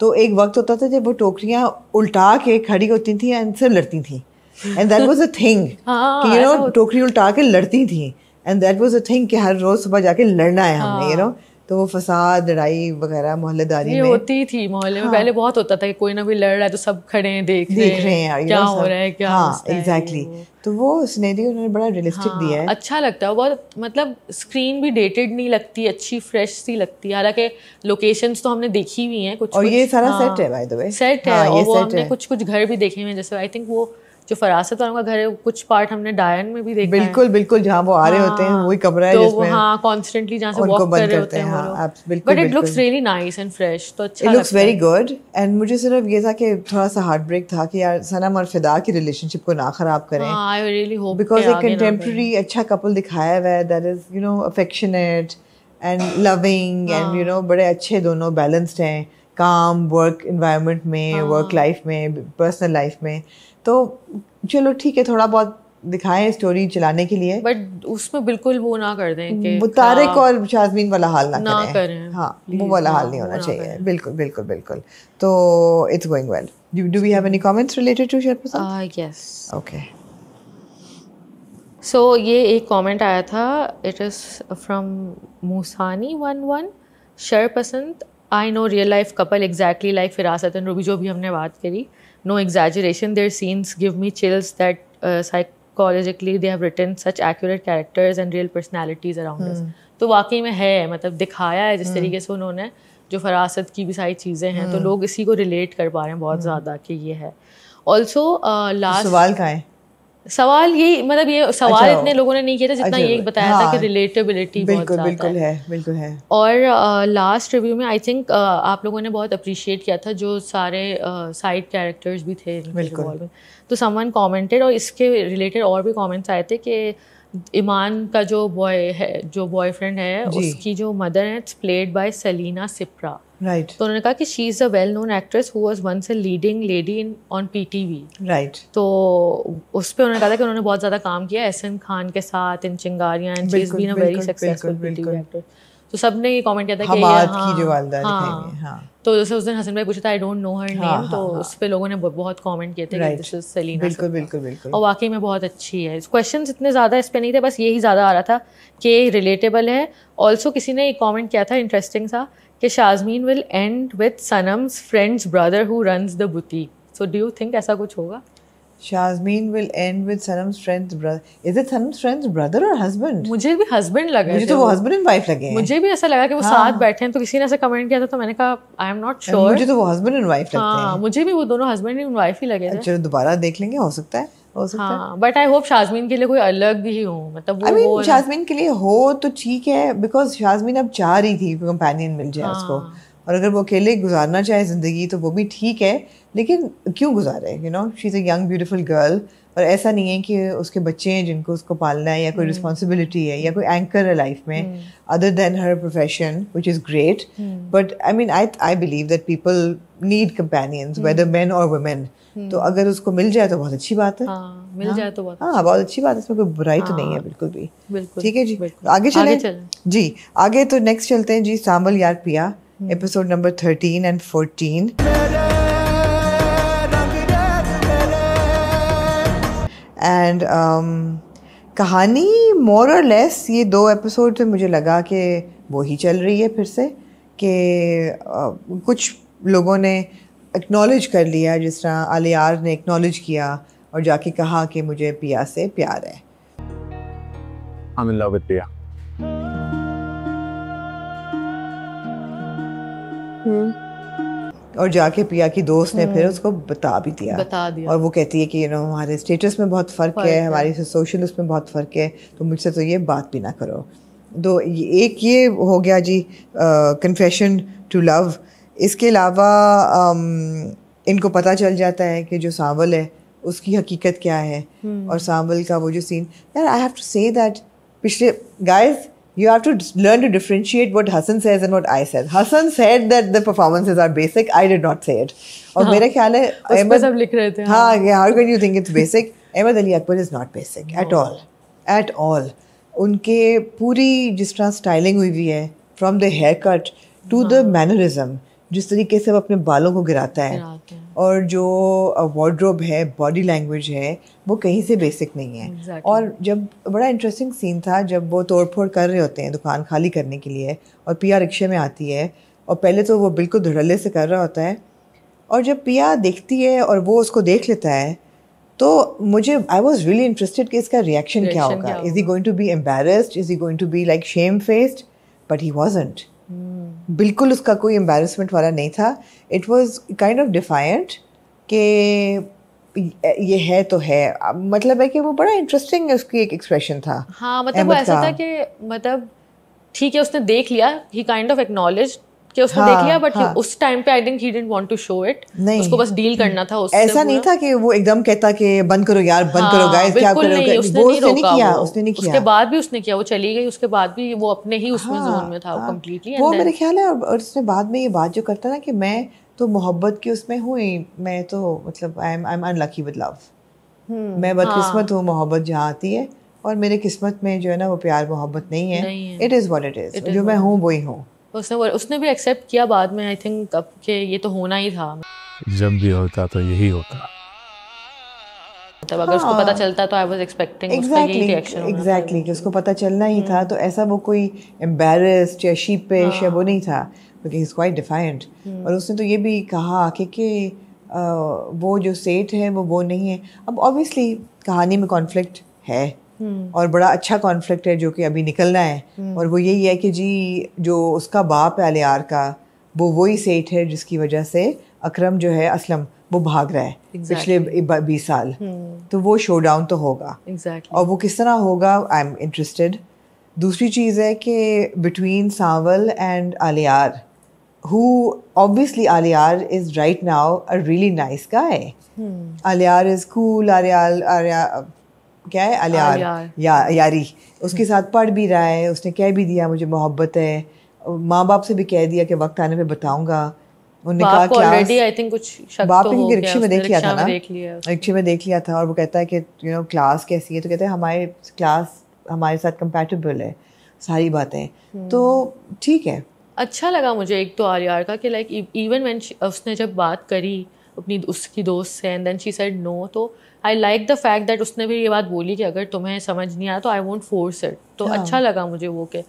तो एक वक्त होता था जब वो टोकरियाँ उल्टा के खड़ी होती थी एंड से लड़ती थी, and that was a thing कि टोकरी उल्टा के लड़ती थी, and that was a thing कि हर रोज सुबह जाके लड़ना है हमने, तो वो फसाद, लड़ाई वगैरह मोहल्लेदारी में होती थी। मोहल्ले में पहले बहुत होता था कि कोई ना कोई लड़ रहा है तो सब खड़े हैं, देख रहे हैं क्या हो रहा है, क्या एग्जैक्टली। तो वो सिनेरियो उन्होंने बड़ा रियलिस्टिक दिया है, अच्छा लगता है बहुत। मतलब स्क्रीन भी डेटेड नहीं लगती, अच्छी फ्रेश सी लगती है। हालांकि लोकेशंस तो हमने देखी हुई हैं कुछ, और ये सारा सेट है, बाय द वे सेट है, और वो हमने कुछ घर भी देखे हुए हैं, जैसे आई थिंक वो जो फरासत वालों का घर है कुछ पार्ट हमने डायन में भी देखा बिल्कुल बिल्कुल, जहाँ वो आ रहे होते हैं वही कमरा है तो जिसमें हाँ कॉन्स्टेंटली जहाँ से उनको वॉक बंद कर रहे करते होते हैं हैं, वो हाँ, लोग, बिल्कुल, बट इट बिल्कुल। Looks really nice and fresh, तो अच्छा इट लुक्स लगता है। Very good. एंड मुझे सिर्फ ये था कि थोड़ा सा हार्ट ब्रेक था कि यार सनम और फिदा की रिलेशनशिप को ना खराब करें, हाँ, आई रियली होप बिकॉज एक कंटेम्प्रेरी अच्छा कपल दिखाया हुआ है that is you know affectionate and loving and you know बड़े अच्छे, दोनों बैलेंस्ड हैं, काम वर्क इन्वायरमेंट में, वर्क लाइफ में, पर्सनल लाइफ में। तो चलो ठीक है, थोड़ा बहुत दिखाएं स्टोरी चलाने के लिए, बट उसमें बिल्कुल वो ना कर दें कि वो तारिक और शाज़मीन वाला हाल ना ना करें। करें। हाँ, Please, वो वाला हाँ, हाल नहीं वो होना ना चाहिए। करें। बिल्कुल बिल्कुल बिल्कुल। तो it's going well. Do we have any comments related to Sharpasand? Yes. Okay, so ये एक कमेंट आया था, इट इज़ फ्रॉम मूसानी11। Sharpasand, I know real life couple exactly like Firasat and Ruby, जो भी हमने बात करी, no exaggeration, their scenes give me chills that psychologically they have written such accurate characters and real personalities around us. तो वाकई में है, मतलब दिखाया है जिस तरीके से उन्होंने, जो फरासत की भी सारी चीज़ें हैं, तो लोग इसी को रिलेट कर पा रहे हैं बहुत ज़्यादा कि ये है। ऑल्सो लास्ट सवाल कहाँ है? सवाल यही, मतलब ये सवाल अच्छा, इतने लोगों ने नहीं किया था जितना अच्छा, ये बताया था कि हाँ, रिलेटेबिलिटी बहुत बिल्कुल ज़्यादा बिल्कुल है। है, बिल्कुल है। और लास्ट रिव्यू में आई थिंक आप लोगों ने बहुत अप्रिशिएट किया था जो सारे साइड कैरेक्टर्स भी थे इनके बिल्कुल। रिवॉल्व में। तो समवन कमेंटेड, और इसके रिलेटेड और भी कमेंट्स आए थे कि ईमान का जो बॉय है, जो बॉयफ्रेंड है, जी। उसकी जो मदर है, it's played by Salina Sipra. Right तो उन्होंने कहा कि she is a well known actress who was once a leading lady in on PTV. Right, तो उस पर उन्होंने कहा था कि उन्होंने बहुत ज़्यादा काम किया एहसन खान के साथ in Chingariyan, and she is been a very बिल्कुल, सक्सेसफुल बिल्कुल, पीटीवी बिल्कुल। एक्टर। तो सबने ये कमेंट किया था कि हमाद हाँ, की जो वालदा दिखाई हाँ, हुई है, हाँ। तो जैसे उस दिन हसन भाई पूछा था आई डोंट नो हर हाँ, नेम, तो हाँ, उस पे लोगों ने बहुत कमेंट किए थे कि Right. दिस इज सलीना बिल्कुल सिप्रा। बिल्कुल बिल्कुल। और वाकई में बहुत अच्छी है। क्वेश्चंस इतने ज़्यादा इस पे नहीं थे, बस यही ज़्यादा आ रहा था कि रिलेटेबल है। ऑल्सो किसी ने एक कमेंट किया था इंटरेस्टिंग सा कि शाज़मीन विल एंड विद सनम्स friend's brother who runs the boutique. So do you think ऐसा कुछ होगा? शाज़मीन will end with Sanam's friend's brother. Is it Sanam's friend's brother or husband? मुझे भी हस्बैंड लगा, मुझे तो वो हस्बैंड एंड वाइफ लगे हैं। मुझे भी ऐसा लगा कि वो साथ बैठे हैं। तो किसी ने ऐसा कमेंट किया था, तो मैंने कहा आई एम नॉट श्योर। मुझे तो वो हस्बैंड एंड वाइफ लगते हाँ, हैं। मुझे भी वो दोनों हस्बैंड एंड वाइफ ही लगे थे। चलो दोबारा देख लेंगे, हो सकता है, हो सकता है। हाँ, बट आई होप शाज़मीन के लिए कोई अलग ही हो, मतलब आई वो मीन शाज़मीन के लिए हो तो ठीक है, बिकॉज शाज़मीन अब चाह रही थी कंपेनियन मिल जाए उसको, और अगर वो अकेले गुजारना चाहे ज़िंदगी तो वो भी ठीक है, लेकिन क्यों गुजारे? You know, she is a young beautiful girl, और ऐसा नहीं है कि उसके बच्चे हैं जिनको उसको पालना है, या कोई रिस्पॉन्सिबिलिटी है, या कोई एंकर है लाइफ में other than her profession, which is great. But I mean I believe that people need companions, whether men और वुमेन। तो अगर उसको मिल जाए तो बहुत अच्छी बात है। हाँ, मिल जाए तो बहुत हाँ, बहुत अच्छी बात है, इसमें कोई बुराई तो नहीं है बिल्कुल भी। बिल्कुल, ठीक है जी, बिल्कुल। आगे चलें। आगे चलें। जी आगे, तो नेक्स्ट चलते हैं जी, सांबल यार पिया, एपिसोड नंबर 13 एंड 14। एंड कहानी मोर और लेस ये 2 एपिसोड से मुझे लगा कि वो ही चल रही है फिर से, कि कुछ लोगों ने एक्नॉलेज कर लिया, जिस तरह आलियार ने एक्नॉलेज किया और जाके कहा कि मुझे पिया से प्यार है। I'm in love with Priya. और जाके पिया की दोस्त ने फिर उसको बता भी दिया, बता दिया। और वो कहती है कि यू नो हमारे स्टेटस में बहुत फ़र्क है, हमारी सोशल उसमें बहुत फ़र्क है, तो मुझसे तो ये बात भी ना करो। तो एक ये हो गया जी कन्फेशन टू लव। इसके अलावा इनको पता चल जाता है कि जो सांवल है उसकी हकीकत क्या है, और सांवल का वो जो सीन, यार I have to say that पिछले guys you have to learn to differentiate what Hassan says and what I said. Hassan said that the performances are basic. I did not say it. और मेरा ख्याल है उस पे सब लिख रहे थे। हाँ, how can you think it's basic? Ahmad Ali Akbar is not basic at all, at all. उनके पूरी जिस तरह स्टाइलिंग हुई है, from the haircut to the mannerism, जिस तरीके से वो अपने बालों को गिराता है, और जो वार्डरोब है, बॉडी लैंग्वेज है, वो कहीं से बेसिक नहीं है। Exactly. और जब बड़ा इंटरेस्टिंग सीन था जब वो तोड़फोड़ कर रहे होते हैं दुकान खाली करने के लिए, और पिया रिक्शे में आती है, और पहले तो वो बिल्कुल धड़ल्ले से कर रहा होता है, और जब पिया देखती है और वो उसको देख लेता है, तो मुझे आई वॉज रियली इंटरेस्टेड कि इसका रिएक्शन क्या होगा। Is he going to be embarrassed, is he going to be like shame faced? But he wasn't. बिल्कुल उसका कोई एम्बेरसमेंट वाला नहीं था। It was kind of defiant कि ये है तो है, मतलब है कि वो बड़ा इंटरेस्टिंग उसकी एक एक्सप्रेशन था। हाँ मतलब वो ऐसा था कि मतलब ठीक है उसने देख लिया, ही काइंड ऑफ एक्नॉलेज कि उसने देख लिया, बट उस टाइम पे I think he didn't want to show it, उसको बस डील करना था उससे। ऐसा नहीं था कि वो एकदम कहता कि बंद करो यार, बंद करो गाइस, क्या करोगे, उसने नहीं किया, उसने नहीं किया। उसके बाद भी उसने किया, वो चली गई, उसके बाद भी वो अपने ही उसमें जोन में था कंप्लीटली। वो मेरे ख्याल है, और उसने बाद में ये बात जो करता ना कि मैं तो मोहब्बत की उसमें हूँ, मैं तो मतलब I am unlucky with love, मैं बदकिस्मत हूँ मोहब्बत जहाँ आती है, और मेरे किस्मत में जो है ना वो प्यार मोहब्बत नहीं है, it is what it is, जो मैं हूँ वही हूँ। उसने भी एक्सेप्ट किया बाद में, आई थिंक अब कि ये तो होना ही था। जब भी होता तो यही होता। मतलब अगर उसको पता चलता तो आई वाज एक्सपेक्टिंग उसका यही रिएक्शन होना था। एग्जैक्टली कि उसको पता चलना ही था, तो ऐसा वो कोई एम्बैरेस्ड या शीपिश या वो नहीं था, क्योंकि ही इज क्वाइट डिफाइंट। और उसने तो ये भी कहा कि वो जो सेठ है वो नहीं है। अब ऑब्वियसली कहानी में कॉन्फ्लिक्ट है, और बड़ा अच्छा कॉन्फ्लिक्ट है जो कि अभी निकलना है, और वो यही है कि जी जो उसका बाप है अलियार का, वो वही सेठ है जिसकी वजह से अकरम जो है असलम वो भाग रहा है पिछले 20 साल। तो वो शो डाउन तो होगा, और वो किस तरह होगा, आई एम इंटरेस्टेड। दूसरी चीज़ है कि between Sanwal and Aliyar, who obviously Aliyar is right now a really nice guy. Aliyar is cool, Aliyar क्या है, अलियार यारी उसके साथ पढ़ भी रहा है, उसने कह भी दिया मुझे मोहब्बत है, माँ बाप से भी कह दिया कि वक्त आने पे बताऊंगा। उन्होंने कहा कि ऑलरेडी आई थिंक कुछ शक बाप तो हो गया, रिक्शे में देख लिया था ना, रिक्शे में देख लिया था, और वो कहता है कि यू नो क्लास कैसी है, तो कहते हैं हमारे क्लास हमारे साथ कंपैटिबल है सारी बातें, तो ठीक है। अच्छा लगा मुझे एक तो आलियार का कि लाइक इवन व्हेन उसने जब बात करी अपनी उसकी दोस्त से and then she said no, तो I like the fact that उसने भी ये बात बोली कि अगर तुम्हें समझ नहीं आया तो आई वोंट फोर्स इट। तो अच्छा लगा मुझे वो कि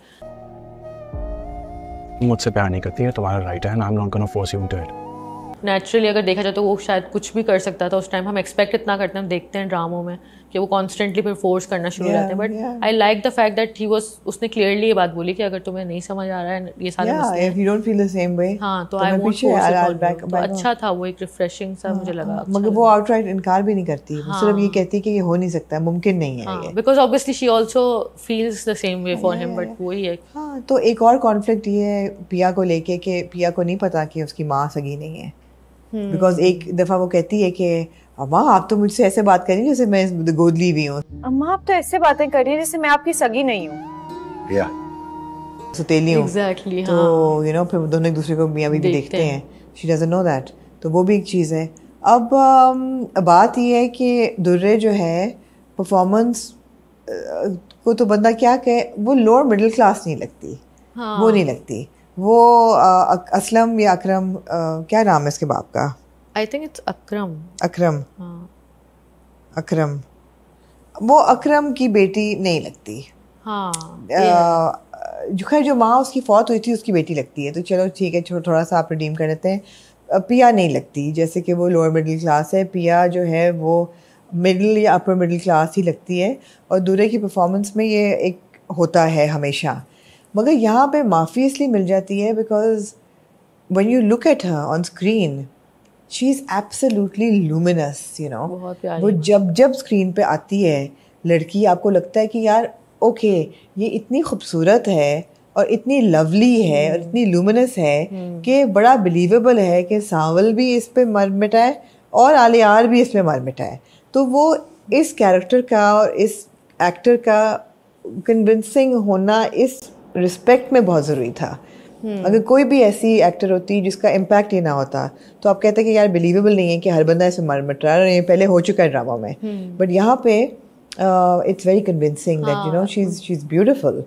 मुझसे प्यार नहीं करती है, तुम्हारा राइट है, I am not gonna force you into it. Naturally अगर देखा जाए तो वो शायद कुछ भी कर सकता था उस टाइम। हम एक्सपेक्ट इतना करते हैं, हम देखते हैं ड्रामों में कि वो कॉन्स्टेंटली फिर फोर्स करना शुरू हो जाते हैं, but I like the fact that he was, उसने क्लियरली ये बात बोली कि अगर तुम्हें नहीं समझ आ रहा है ये सारे मसले, if you don't feel the same way, हां तो आई वोंट फोर्स इट। अच्छा था वो, एक रिफ्रेशिंग सा मुझे लगा। मगर वो आउटराइट इनकार भी नहीं करती, वो सिर्फ ये कहती है कि ये हो नहीं सकता, मुमकिन नहीं है ये, because obviously she also feels the same way for him, but वही है। हां, तो एक और कॉन्फ्लिक्ट ये है पिया को लेके कि पिया को नहीं पता कि उसकी माँ सगी नहीं है, बिकॉज एक दफ़ा वो कहती है कि अम्मा आप तो मुझसे ऐसे बात करी जैसे मैं गोद ली हुई हूँ। अम्मा आप तो ऐसे बातें कर रही है जैसे मैं आपकी सगी नहीं हूँ, या सतेली हूँ। एग्जैक्टली, तो यू नो फिर दोनों एक दूसरे को मियाँ बीवी देखते हैं, शी डजंट नो दैट, तो वो भी एक चीज़ है। अब बात ये है कि दुर्रे जो है परफॉर्मेंस को तो बंदा क्या कहे, वो लोअर मिडिल क्लास नहीं लगती, वो नहीं लगती। वो असलम या अकरम, क्या नाम है इसके बाप का? आई थिंक इट्स अकरम। अकरम, वो अकरम की बेटी नहीं लगती। खैर जो माँ उसकी फौत हुई थी उसकी बेटी लगती है, तो चलो ठीक है, थोड़ा सा आप रिडीम कर लेते हैं। पिया नहीं लगती, जैसे कि वो लोअर मिडिल क्लास है, पिया जो है वो मिडिल या अपर मिडिल क्लास ही लगती है, और दूरे की परफॉर्मेंस में ये एक होता है हमेशा। मगर यहाँ पे माफ़ी इसलिए मिल जाती है because when you look at her on screen she is absolutely luminous, you know. वो जब स्क्रीन पे आती है लड़की, आपको लगता है कि यार ओके ये इतनी खूबसूरत है और इतनी लवली है और इतनी लुमिनस है कि बड़ा बिलीवेबल है कि सांवल भी इस पे मर मिटाए और आलियार भी इस पे मर मिटाए। तो वो इस कैरेक्टर का और इस एक्टर का कन्विंसिंग होना इस रिस्पेक्ट में बहुत ज़रूरी था। अगर कोई भी ऐसी एक्टर होती जिसका इम्पैक्ट ये ना होता तो आप कहते कि यार बिलीवेबल नहीं है कि हर बंदा इसमें मर मिट रहा है, ये पहले हो चुका है ड्रामा में, बट यहाँ पे it's very convincing that you know she is beautiful.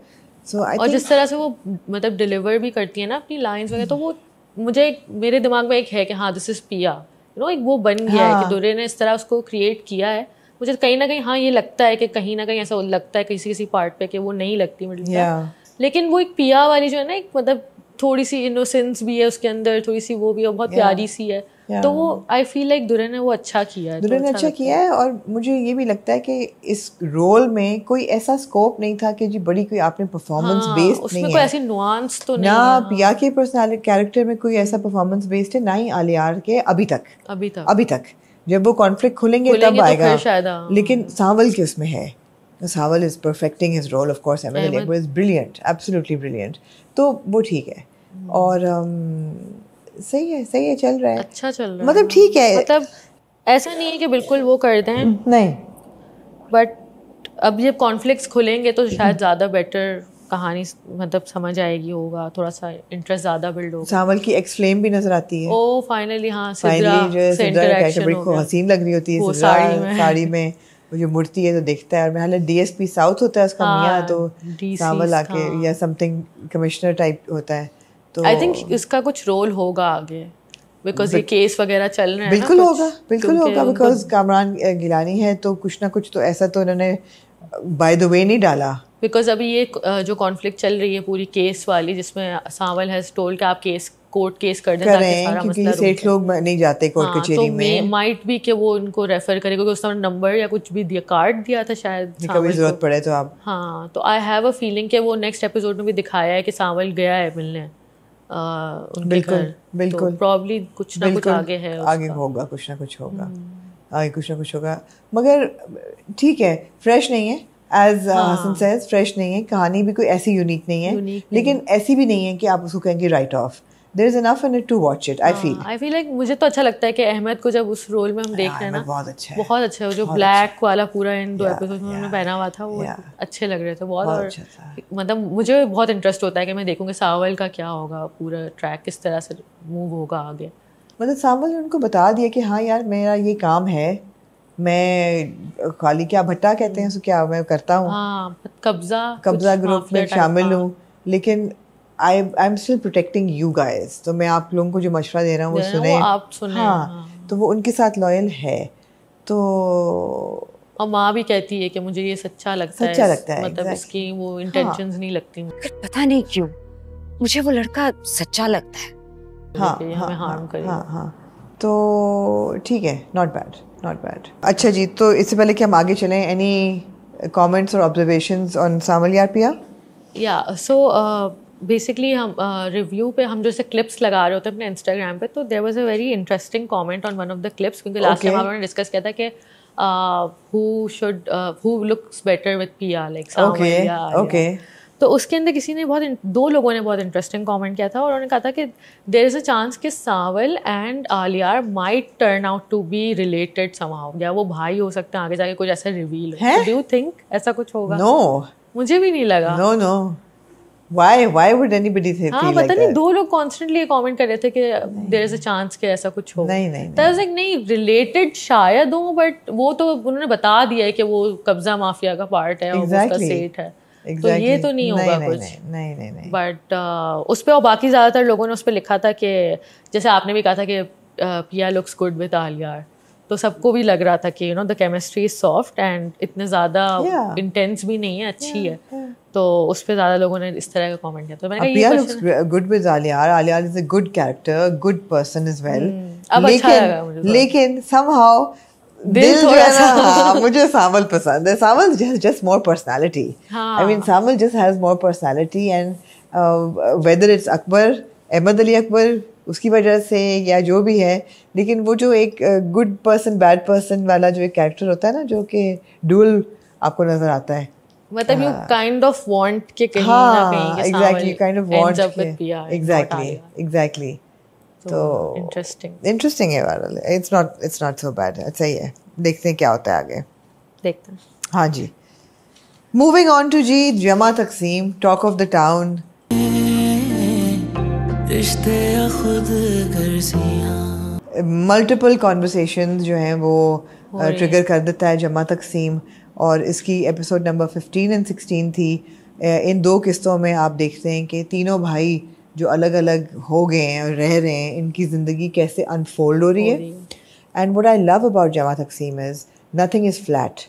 So I और जिस तरह से वो मतलब डिलीवर भी करती है ना अपनी लाइंस वगैरह, तो वो मुझे मेरे दिमाग में एक है कि हाँ दिस इज पिया, यू नो, एक वो बन गया है कि दुर्रे ने इस तरह उसको क्रिएट किया है। मुझे कहीं ना कहीं हाँ ये लगता है कि कहीं ना कहीं ऐसा लगता है किसी किसी पार्ट पे कि वो नहीं लगती मिडिल क्लास, लेकिन वो एक पिया वाली जो है ना, एक मतलब थोड़ी सी इनोसेंस भी है उसके अंदर, थोड़ी सी वो भी है, बहुत प्यारी सी है। तो वो आई फील लाइक दुर्रे ने वो अच्छा किया है, दुर्रे ने अच्छा किया है। और मुझे ये भी लगता है कि इस रोल में कोई ऐसा स्कोप नहीं था कि जी बड़ी कोई आपने परफॉर्मेंस बेस्ड उसमें कोई ऐसी नुआंस तो नहीं ना पिया के पर्सनालिटी कैरेक्टर में कोई ऐसा परफॉर्मेंस बेस्ड है, ना ही आलियार के अभी तक। जब वो कॉन्फ्लिक्ट खुलेंगे तब तो आएगा। फिर शायद, हाँ। लेकिन सावल के उसमें है, Sawal is perfecting his role, of course Ahmed Ali Akbar is brilliant, absolutely brilliant, तो वो ठीक है। और सही है, चल रहा है, अच्छा चल रहा है, मतलब ठीक है, मतलब ऐसा नहीं है कि बिल्कुल वो कर दें, नहीं, बट अब जब कॉन्फ्लिक्ट्स खुलेंगे तो शायद ज़्यादा बेटर कहानी मतलब समझ आएगी, होगा थोड़ा सा इंटरेस्ट ज़्यादा बिल्ड होगा। सावल की एक्स फ्लेम भी नजर आती है। ओ फाइनली, हाँ, फाइनली जो है से सिद्रा का इंटरेक्शन कैरेक्टर हो बड़ी गया। हसीन लग रही होती है, वो सिद्रा साड़ी में वो जो मुड़ती है तो दिखता है, और मेरा डीएसपी साउथ होता है उसका हाँ, मियाँ, तो DC सावल आके हाँ। या समथिंग कमिश्नर टाइप होता है, तो आई थिंक इसका कुछ रोल होगा आगे, बिकॉज ये केस वगैरह चल रहे हैं ना, बिल्कुल कुछ, होगा, बिल्कुल क्योंकि होगा, उनको- बिकॉज कामरान गिलानी है तो कुछ ना कुछ तो ऐसा तो उन्होंने बाय द वे नहीं डाला। बिकॉज अभी ये जो कॉन्फ्लिक्ट चल रही है पूरी केस वाली, जिसमें सावल हैज टोल्ड कि आप कोर्ट केस कर दें ताकि करें, सारा क्योंकि मसला सेठ लोग नहीं जाते कोर्ट हाँ, कचहरी तो में, माइट भी कि वो उनको रेफर करे, क्योंकि उसने नंबर या कुछ भी दिया, कार्ड दिया था शायद कभी सावल जरूरत को। पड़े तो आप, हाँ, तो आई हैव अ फीलिंग कि वो नेक्स्ट एपिसोड में भी दिखाया है कि सावल गया है मिलने उनके बिल्कुल, घर, बिल्कुल, तो प्रॉब्ली कुछ ना कुछ बिल्कुल आगे है आगे उसका। होगा, कुछ ना कुछ होगा, आगे कुछ ना कुछ होगा, मगर ठीक है, फ्रेश नहीं है, एज हसन सेज, फ्रेश नहीं है, कहानी भी कोई ऐसी यूनिक नहीं है, लेकिन ऐसी भी नहीं है कि आप उसको कहेंगे right off, there is enough in it to watch it, I feel like मुझे तो अच्छा लगता है कि अहमद को जब उस रोल में हम देख रहे हैं ना, बहुत अच्छा है, बहुत अच्छा है, जो ब्लैक वाला पूरा इन 2 एपिसोड में yeah, उन्होंने पहना हुआ था, वो अच्छे लग रहे थे बहुत, और अच्छा था। मतलब मुझे बहुत इंटरेस्ट होता है कि मैं देखूंगी सावल का क्या होगा, पूरा ट्रैक किस तरह से मूव होगा आगे। मतलब सावल ने उनको बता दिया कि हाँ यार मेरा ये काम है, मैं खाली क्या भट्टा कहते हैं उसको, क्या मैं करता हूँ, हाँ, कब्जा ग्रुप में शामिल हूँ, लेकिन I am still protecting you guys, तो मैं आप लोगों को जो मशवरा दे रहा हूँ वो सुने, आप सुने, हाँ, तो वो उनके साथ लॉयल है, तो और माँ भी कहती है कि मुझे ये सच्चा लगता है, मतलब इसकी वो इंटेंशंस नहीं लगती, पता नहीं क्यों मुझे वो लड़का सच्चा लगता है। हमें हार्म करेगा। हाँ, तो ठीक है, नॉट बैड। अच्छा जी, तो इससे पहले कि हम आगे चलें, एनी कमेंट्स और ऑब्जर्वेशंस ऑन सावल यार पिया? या सो बेसिकली हम रिव्यू पे हम जैसे क्लिप्स लगा रहे होते हैं अपने इंस्टाग्राम पे, तो there was a very interesting comment on one of the clips, क्योंकि लास्ट टाइम हमने डिस्कस किया था कि who looks better with Piya, like Sawal या आलिया। तो उसके अंदर किसी ने दो लोगों ने बहुत इंटरेस्टिंग कमेंट किया था, और उन्होंने कहा था कि देयर इज अ चांस कि Sawal and Aliya might turn out to be related somehow, या वो भाई हो सकते हैं आगे जाके, कुछ ऐसा रिवील हो। डू यू थिंक ऐसा कुछ होगा? नो, मुझे भी नहीं लगा। No why would anybody feel हाँ, like पता नहीं, that? 2 लोग कॉन्स्टेंटली कमेंट कर रहे थे कि देयर इज अ चांस कि ऐसा कुछ हो। नहीं रिलेटेड शायद हो, बट वो तो उन्होंने बता दिया है कि वो कब्जा माफिया का पार्ट है और उसका सेठ है, तो ये तो नहीं होगा कुछ। नहीं बट उस पे और बाकी ज़्यादातर लोगों ने उस पर लिखा था कि जैसे आपने भी कहा था कि पिया लुक्स गुड विद आलिया, तो सबको भी लग रहा था कि the chemistry is soft and इतने ज़्यादा इंटेंस भी नहीं है, अच्छी है, तो उस पे ज़्यादा लोगों ने इस तरह का कमेंट किया। तो मैंने Priya looks good with Alia. Alia is a good character, a good person as well. अब अच्छा लगा मुझे। लेकिन somehow दिल जो है ना, हाँ, मुझे सावल पसंद है। सावल just more personality. I mean, Samal just has more personality, and whether it's Akbar, Ahmad Ali Akbar, उसकी वजह से या जो भी है, लेकिन वो जो एक गुड पर्सन बैड पर्सन वाला जो एक कैरेक्टर होता है ना, जो कि डुअल आपको नजर आता है, मतलब यू काइंड ऑफ वांट के कहीं ना कहीं के exactly kind of want exactly तो इंटरेस्टिंग है वाला, इट्स नॉट सो बैड, अच्छा ही है, देखते हैं क्या होता है आगे, देखते हैं। हाँ जी, मूविंग ऑन टू जी जमा तकसीम, talk of the town. Multiple conversations जो हैं वो ट्रिगर कर देता है जमा तकसीम, और इसकी एपिसोड नंबर 15 और 16 थी। इन 2 किस्तों में आप देखते हैं कि तीनों भाई जो अलग अलग हो गए हैं और रह रहे हैं, इनकी ज़िंदगी कैसे अनफोल्ड हो रही है। And what I love about जमा तकसीम इज़ नथिंग इज़ फ्लैट।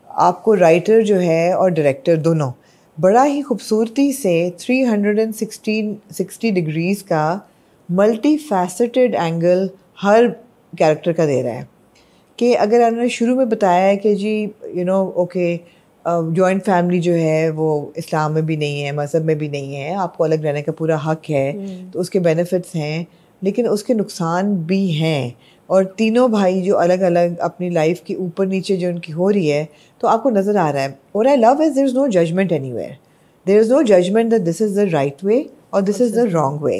आपको राइटर जो है और डायरेक्टर दोनों बड़ा ही खूबसूरती से 360 डिग्रीज़ का मल्टी फैसेटेड एंगल हर कैरेक्टर का दे रहा है। कि अगर उन्होंने शुरू में बताया है कि जी ओके जॉइंट फैमिली जो है वो इस्लाम में भी नहीं है, मज़हब में भी नहीं है, आपको अलग रहने का पूरा हक है, तो उसके बेनिफिट्स हैं, लेकिन उसके नुकसान भी हैं। और तीनों भाई जो अलग अलग अपनी लाइफ की ऊपर नीचे जो उनकी हो रही है, तो आपको नज़र आ रहा है. और I love is there is no judgement anywhere. There is no judgement that this is the right way और this is the wrong way.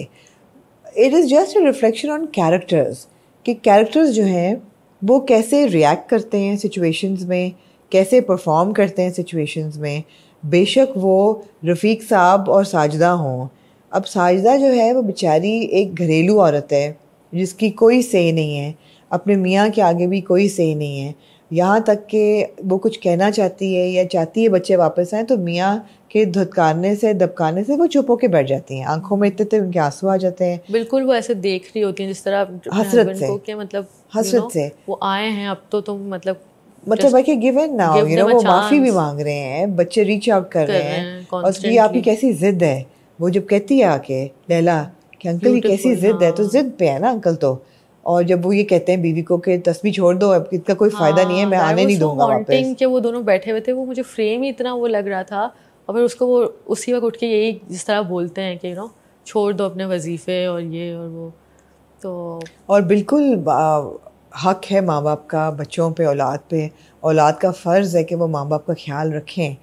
It is just a reflection on characters कि कैरेक्टर्स जो हैं वो कैसे react करते हैं situations में, कैसे परफॉर्म करते हैं सिचुएशंस में. बेशक वो रफ़ीक साहब और साजिदा हों. अब साजिदा जो है वो बेचारी एक घरेलू औरत है जिसकी कोई से नहीं है, अपने मियाँ के आगे भी कोई से नहीं है. यहाँ तक कि वो कुछ कहना चाहती है या चाहती है बच्चे वापस आएँ तो मियाँ के धुतकारने से दबकाने से वो चुप होके बैठ जाती हैं. आंखों में इतने उनके आंसू आ जाते हैं. बिल्कुल वो ऐसे देख रही होती हैं जिस तरह हसरत से, कि मतलब हसरत से वो आए हैं अब तो तुम मतलब I can give in now, you know. वो माफ़ी भी मांग रहे हैं, बच्चे रीच आउट कर रहे हैं. और ये आपकी कैसी जिद है. वो जब कहती है आके लैला कि अंकल ये कैसी जिद है, तो जिद पे है ना अंकल तो. और जब वो ये कहते हैं बीवी को कि तस्वीर छोड़ दो, अब इसका कोई फायदा नहीं है, मैं आने नहीं दूंगा वापस. कि वो दोनों बैठे हुए थे, वो मुझे फ्रेम ही इतना वो लग रहा था. और फिर उसको वो उसी वक्त उठ के यही जिस तरह बोलते हैं कि यू नो छोड़ दो अपने वजीफे और ये और वो. तो और बिल्कुल हक है माँ बाप का बच्चों पे, औलाद पे. औलाद का फ़र्ज़ है कि वो माँ बाप का ख्याल रखें.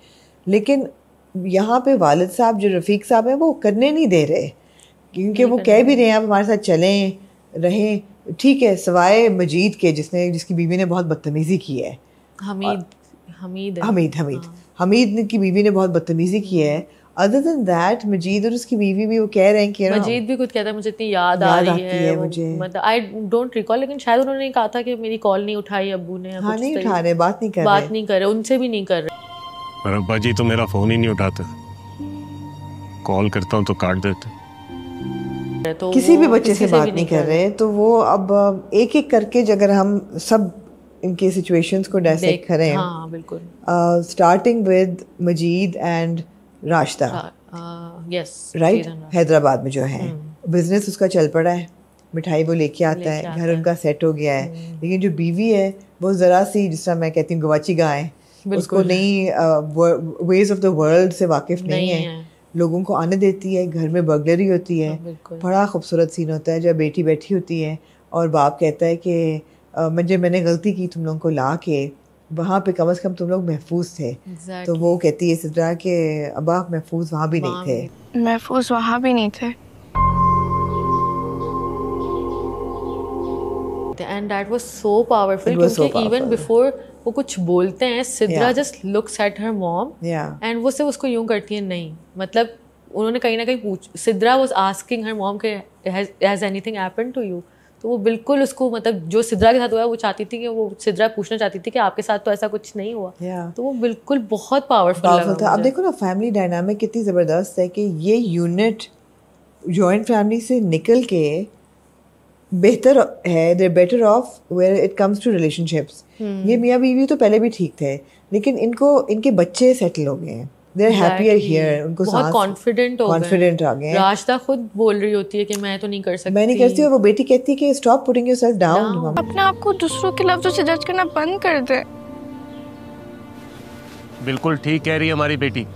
लेकिन यहाँ पे वालिद साहब जो रफ़ीक साहब हैं वो करने नहीं दे रहे, क्योंकि वो कह भी रहे हैं आप हमारे साथ चलें रहें. ठीक है, सवाए मजीद के जिसकी बीवी ने बहुत बदतमीज़ी की है. हमीद की बीवी ने बहुत बदतमीज़ी की है. अदर देन दैट मजीद और उसकी बीवी भी वो कह रहे हैं कि मजीद भी कुछ कहता है मुझे इतनी याद आ रही है मुझे, मतलब आई डोंट रिकॉल, लेकिन शायद उन्होंने कहा था कि मेरी कॉल नहीं उठाई अब्बू ने. हाँ, नहीं उठा रहे, बात नहीं कर रहे, उनसे भी नहीं कर रहे. पर अब्बा जी तो मेरा फ़ोन ही नहीं उठाते, कॉल करता हूँ तो काट देते. तो किसी भी बच्चे से बात नहीं कर रहे. तो वो अब एक एक करके अगर हम सब इनके सिचुएशंस को डायसेक्ट करें, हाँ बिल्कुल, starting with Majid and Rashida, yes right, Hyderabad में जो है बिजनेस उसका चल पड़ा है, मिठाई वो लेके आता है, घर उनका सेट हो गया है. लेकिन जो बीवी है वो ज़रा सी, जिस तरह मैं कहती हूँ गवाची गाय, उसको नहीं वेज ऑफ द वर्ल्ड से वाकिफ नहीं है. लोगों को आने देती है, घर में बर्गलरी होती है. बड़ा खूबसूरत सीन होता है जब बेटी बैठी होती है और बाप कहता है कि मैंने गलती की तुम लोगों को ला के, वहाँ पे कम से कम तुम लोग महफूज थे. तो वो कहती है इस तरह के अब्बा महफूज वहाँ भी नहीं थे. महफूज वहाँ भी नहीं थे. And that was so powerful क्योंकि even before वो कुछ बोलते हैं, Sidra just looks at her mom and वो सिर्फ उसको यूं करती है. नहीं मतलब उन्होंने कहीं ना कहीं Sidra was asking her mom कि has anything happened to you. तो वो बिल्कुल उसको, मतलब जो सिद्रा के साथ हुआ वो चाहती थी कि वो सिद्रा पूछना चाहती थी कि आपके साथ तो ऐसा कुछ नहीं हुआ. तो वो बिल्कुल बहुत पावरफुल था. अब देखो ना फैमिली डायनामिक कितनी ज़बरदस्त है कि ये यूनिट जॉइंट फैमिली से निकल के बेहतर है, they're better off where it comes to relationships. ये मियाँ बीवी तो पहले भी ठीक थे, लेकिन इनके बच्चे सेटल हो गए हैं. They're happier here. उनको बहुत कॉन्फिडेंट आ गए. राशिदा खुद बोल रही होती है कि मैं तो नहीं कर सकती. मैं नहीं करती, और वो बेटी कहती है कि stop putting yourself down. अपने आप को दूसरों के लफ्जों से जज करना बंद कर दे. बिल्कुल ठीक कह रही है हमारी बेटी.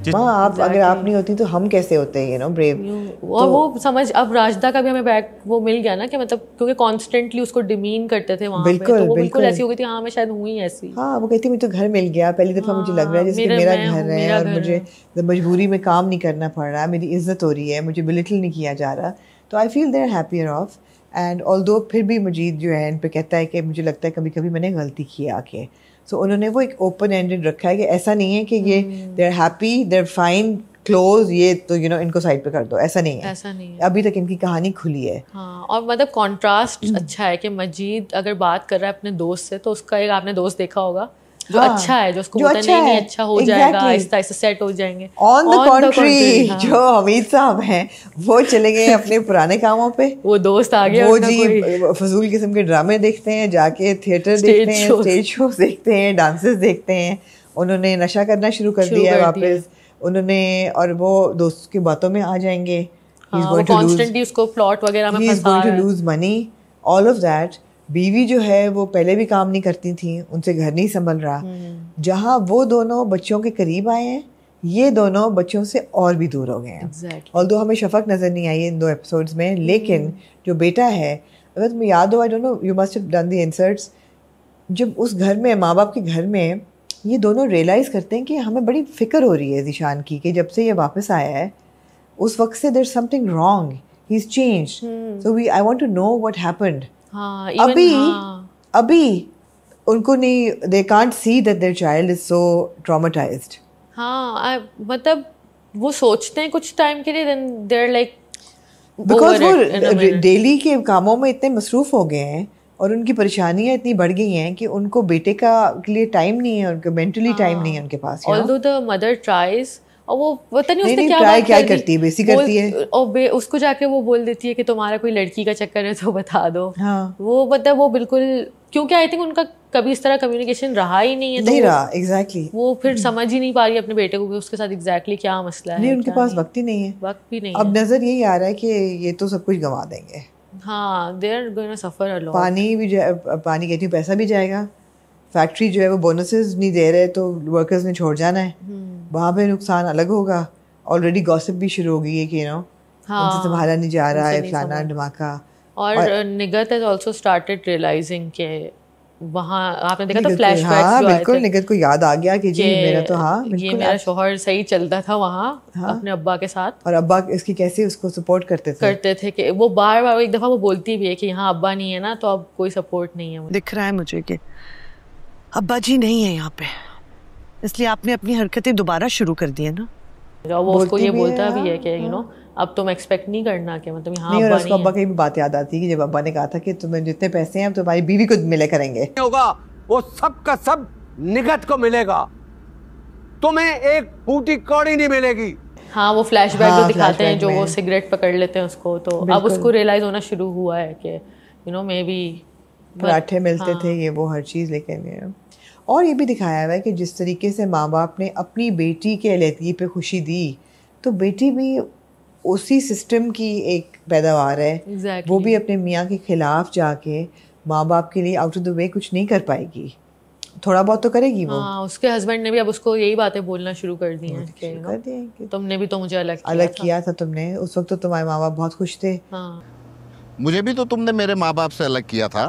माँ आप अगर आप नहीं होती तो हम कैसे होते हैं, यू नो, ब्रेव. और वो समझ, अब राशिदा का भी हमें बैक वो मिल गया ना कि मतलब क्योंकि कॉन्स्टेंटली उसको डिमीन करते थे वहाँ पे, तो वो बिल्कुल ऐसी हो गई थी. हाँ मैं शायद हुई ऐसी. हाँ वो कहती मुझे तो घर मिल गया, पहली दफ़ा मुझे लग रहा है जैसे कि मेरा घर है और मुझे मजबूरी में काम नहीं करना पड़ रहा, मेरी इज्जत हो रही है, मुझे बिलिटल नहीं किया जा रहा. तो I feel they are happier off. And although फिर भी मजीद जो है इन पे कहता है कि मुझे लगता है कभी कभी मैंने गलती की आके. सो उन्होंने वो एक ओपन एंडेड रखा है कि ऐसा नहीं है कि ये they are happy, they are fine, close, ये तो यू नो इनको साइड पे कर दो. ऐसा नहीं है. अभी तक इनकी कहानी खुली है. हाँ, और मतलब कॉन्ट्रास्ट अच्छा है कि मजीद अगर बात कर रहा है अपने दोस्त से, तो उसका एक आपने दोस्त देखा होगा जो अच्छा है, जो उसको बोलता नहीं अच्छा हो जाएगा, आहिस्ता आहिस्ता सेट हो जाएंगे. ऑन द कॉन्ट्री जो हमीद साहब हैं वो चले गए अपने पुराने कामों पे. वो दोस्त आ गया, वो जी फजूल किस्म के ड्रामे देखते हैं, जाके थिएटर देखते हैं, स्टेज शोज देखते हैं, डांसेस देखते हैं. उन्होंने नशा करना शुरू कर दिया है वापस उन्होंने, और वो दोस्त की बातों में आ जाएंगे. कॉन्स्टेंटली उसको प्लॉट वगैरह में फंसा रहा है. Lose money, all of that. बीवी जो है वो पहले भी काम नहीं करती थी, उनसे घर नहीं संभल रहा. जहाँ वो दोनों बच्चों के करीब आए हैं, ये दोनों बच्चों से और भी दूर हो गए हैं. ऑल्दो हमें शफक नज़र नहीं आई इन 2 एपिसोड्स में, लेकिन जो बेटा है अगर तुम्हें याद हो, I don't know, you must have done the inserts, जब उस घर में, माँ बाप के घर में, ये दोनों रियलाइज़ करते हैं कि हमें बड़ी फ़िक्र हो रही है ज़ीशान की, कि जब से ये वापस आया है उस वक्त से there something wrong, he is changed, so I want to know what happened. हाँ, अभी उनको नहीं, they can't see that there child is so traumatised. हाँ, मतलब वो सोचते हैं कुछ टाइम के लिए, then they are like, because वो डेली के कामों में इतने मसरूफ हो गए हैं और उनकी परेशानियां इतनी बढ़ गई हैं कि उनको बेटे का के लिए टाइम नहीं है, उनको मेंटली टाइम नहीं है उनके पास। ऑल्दो द मदर ट्राइज, और वो पता नहीं उसने क्या ट्राई क्या करती है, बेसिक करती है, और उसको जाके वो बोल देती है कि तुम्हारा कोई लड़की का चक्कर है तो बता दो। हाँ, वो मतलब वो बिल्कुल, क्योंकि आई थिंक उनका कभी इस तरह कम्युनिकेशन रहा ही नहीं है, नहीं रहा, एग्जैक्टली। वो फिर समझ ही नहीं पा रही अपने बेटे को कि उसके साथ एग्जैक्टली क्या मसला है। नहीं, उनके पास वक्त ही नहीं है, वक्त भी नहीं अब नजर यही आ रहा है कि ये तो सब कुछ गंवा देंगे। हाँ, they are going to suffer a lot. पानी भी पानी कहती हूँ, पैसा भी जाएगा, फैक्ट्री जो है वो बोनसेस नहीं दे रहे तो वर्कर्स ने छोड़ जाना है, वहाँ पे नुकसान अलग होगा। ऑलरेडी गॉसिप भी शुरू हो गई है कि उनसे संभाला नहीं जा रहा है, फलाना धमाका। और निगत हैज आल्सो स्टार्टेड रियलाइजिंग के वहाँ आपने देखा था फ्लैशबैक्स हाँ, जो आए बिल्कुल, थे, निगत को याद आ गया कि जी मेरा तो, हाँ ये बिल्कुल, मेरा शौहर सही चलता था वहाँ अपने अब्बा के साथ, और अब्बा इसकी कैसे उसको सपोर्ट करते थे कि वो बार बार एक दफा वो बोलती भी है कि यहाँ अब्बा नहीं है ना तो अब कोई सपोर्ट नहीं है मुझे। दिख रहा है मुझे कि अब्बा जी नहीं है यहाँ पे, इसलिए आपने अपनी हरकतें दोबारा शुरू कर दी है ना। वो उसको ये बोलता भी है कि यू नो अब तुम एक्सपेक्ट नहीं करना कि मतलब यहाँ नहीं, और अब्बा उसको नहीं अब्बा की भी बात याद आती है कि जब अब्बा ने कहा था कि तुम्हें जितने पैसे हैं तुम्हारी बीवी को मिले करेंगे, होगा वो सब का सब निगत को मिलेगा, तुम्हें एक फूटी कौड़ी नहीं मिलेगी। हाँ, वो फ्लैशबैक हाँ, जो दिखाते हैं, फ्लैशबैक जो में वो सिगरेट पकड़ लेते हैं उसको, तो अब उसको रियलाइज होना शुरू हुआ है कि यू नो मे बी पराठे मिलते थे, ये वो हर चीज़ लेके। और ये भी दिखाया हुआ है कि जिस तरीके से माँ बाप ने अपनी बेटी के लतीफ़ पे खुशी दी, तो बेटी भी उसी सिस्टम की एक पैदावार है। Exactly. वो भी अपने मियाँ के खिलाफ जाके माँ बाप के लिए आउट ऑफ द वे कुछ नहीं कर पाएगी, थोड़ा बहुत तो करेगी वो। हाँ, उसके हस्बैंड ने भी अब उसको यही बातें बोलना शुरू कर दी हैं कि कर दिया कि तुमने भी तो मुझे अलग किया था तुमने, उस वक्त तो तुम्हारे माँ बाप बहुत खुश थे। हाँ, मुझे भी तो तुमने मेरे माँ बाप से अलग किया था,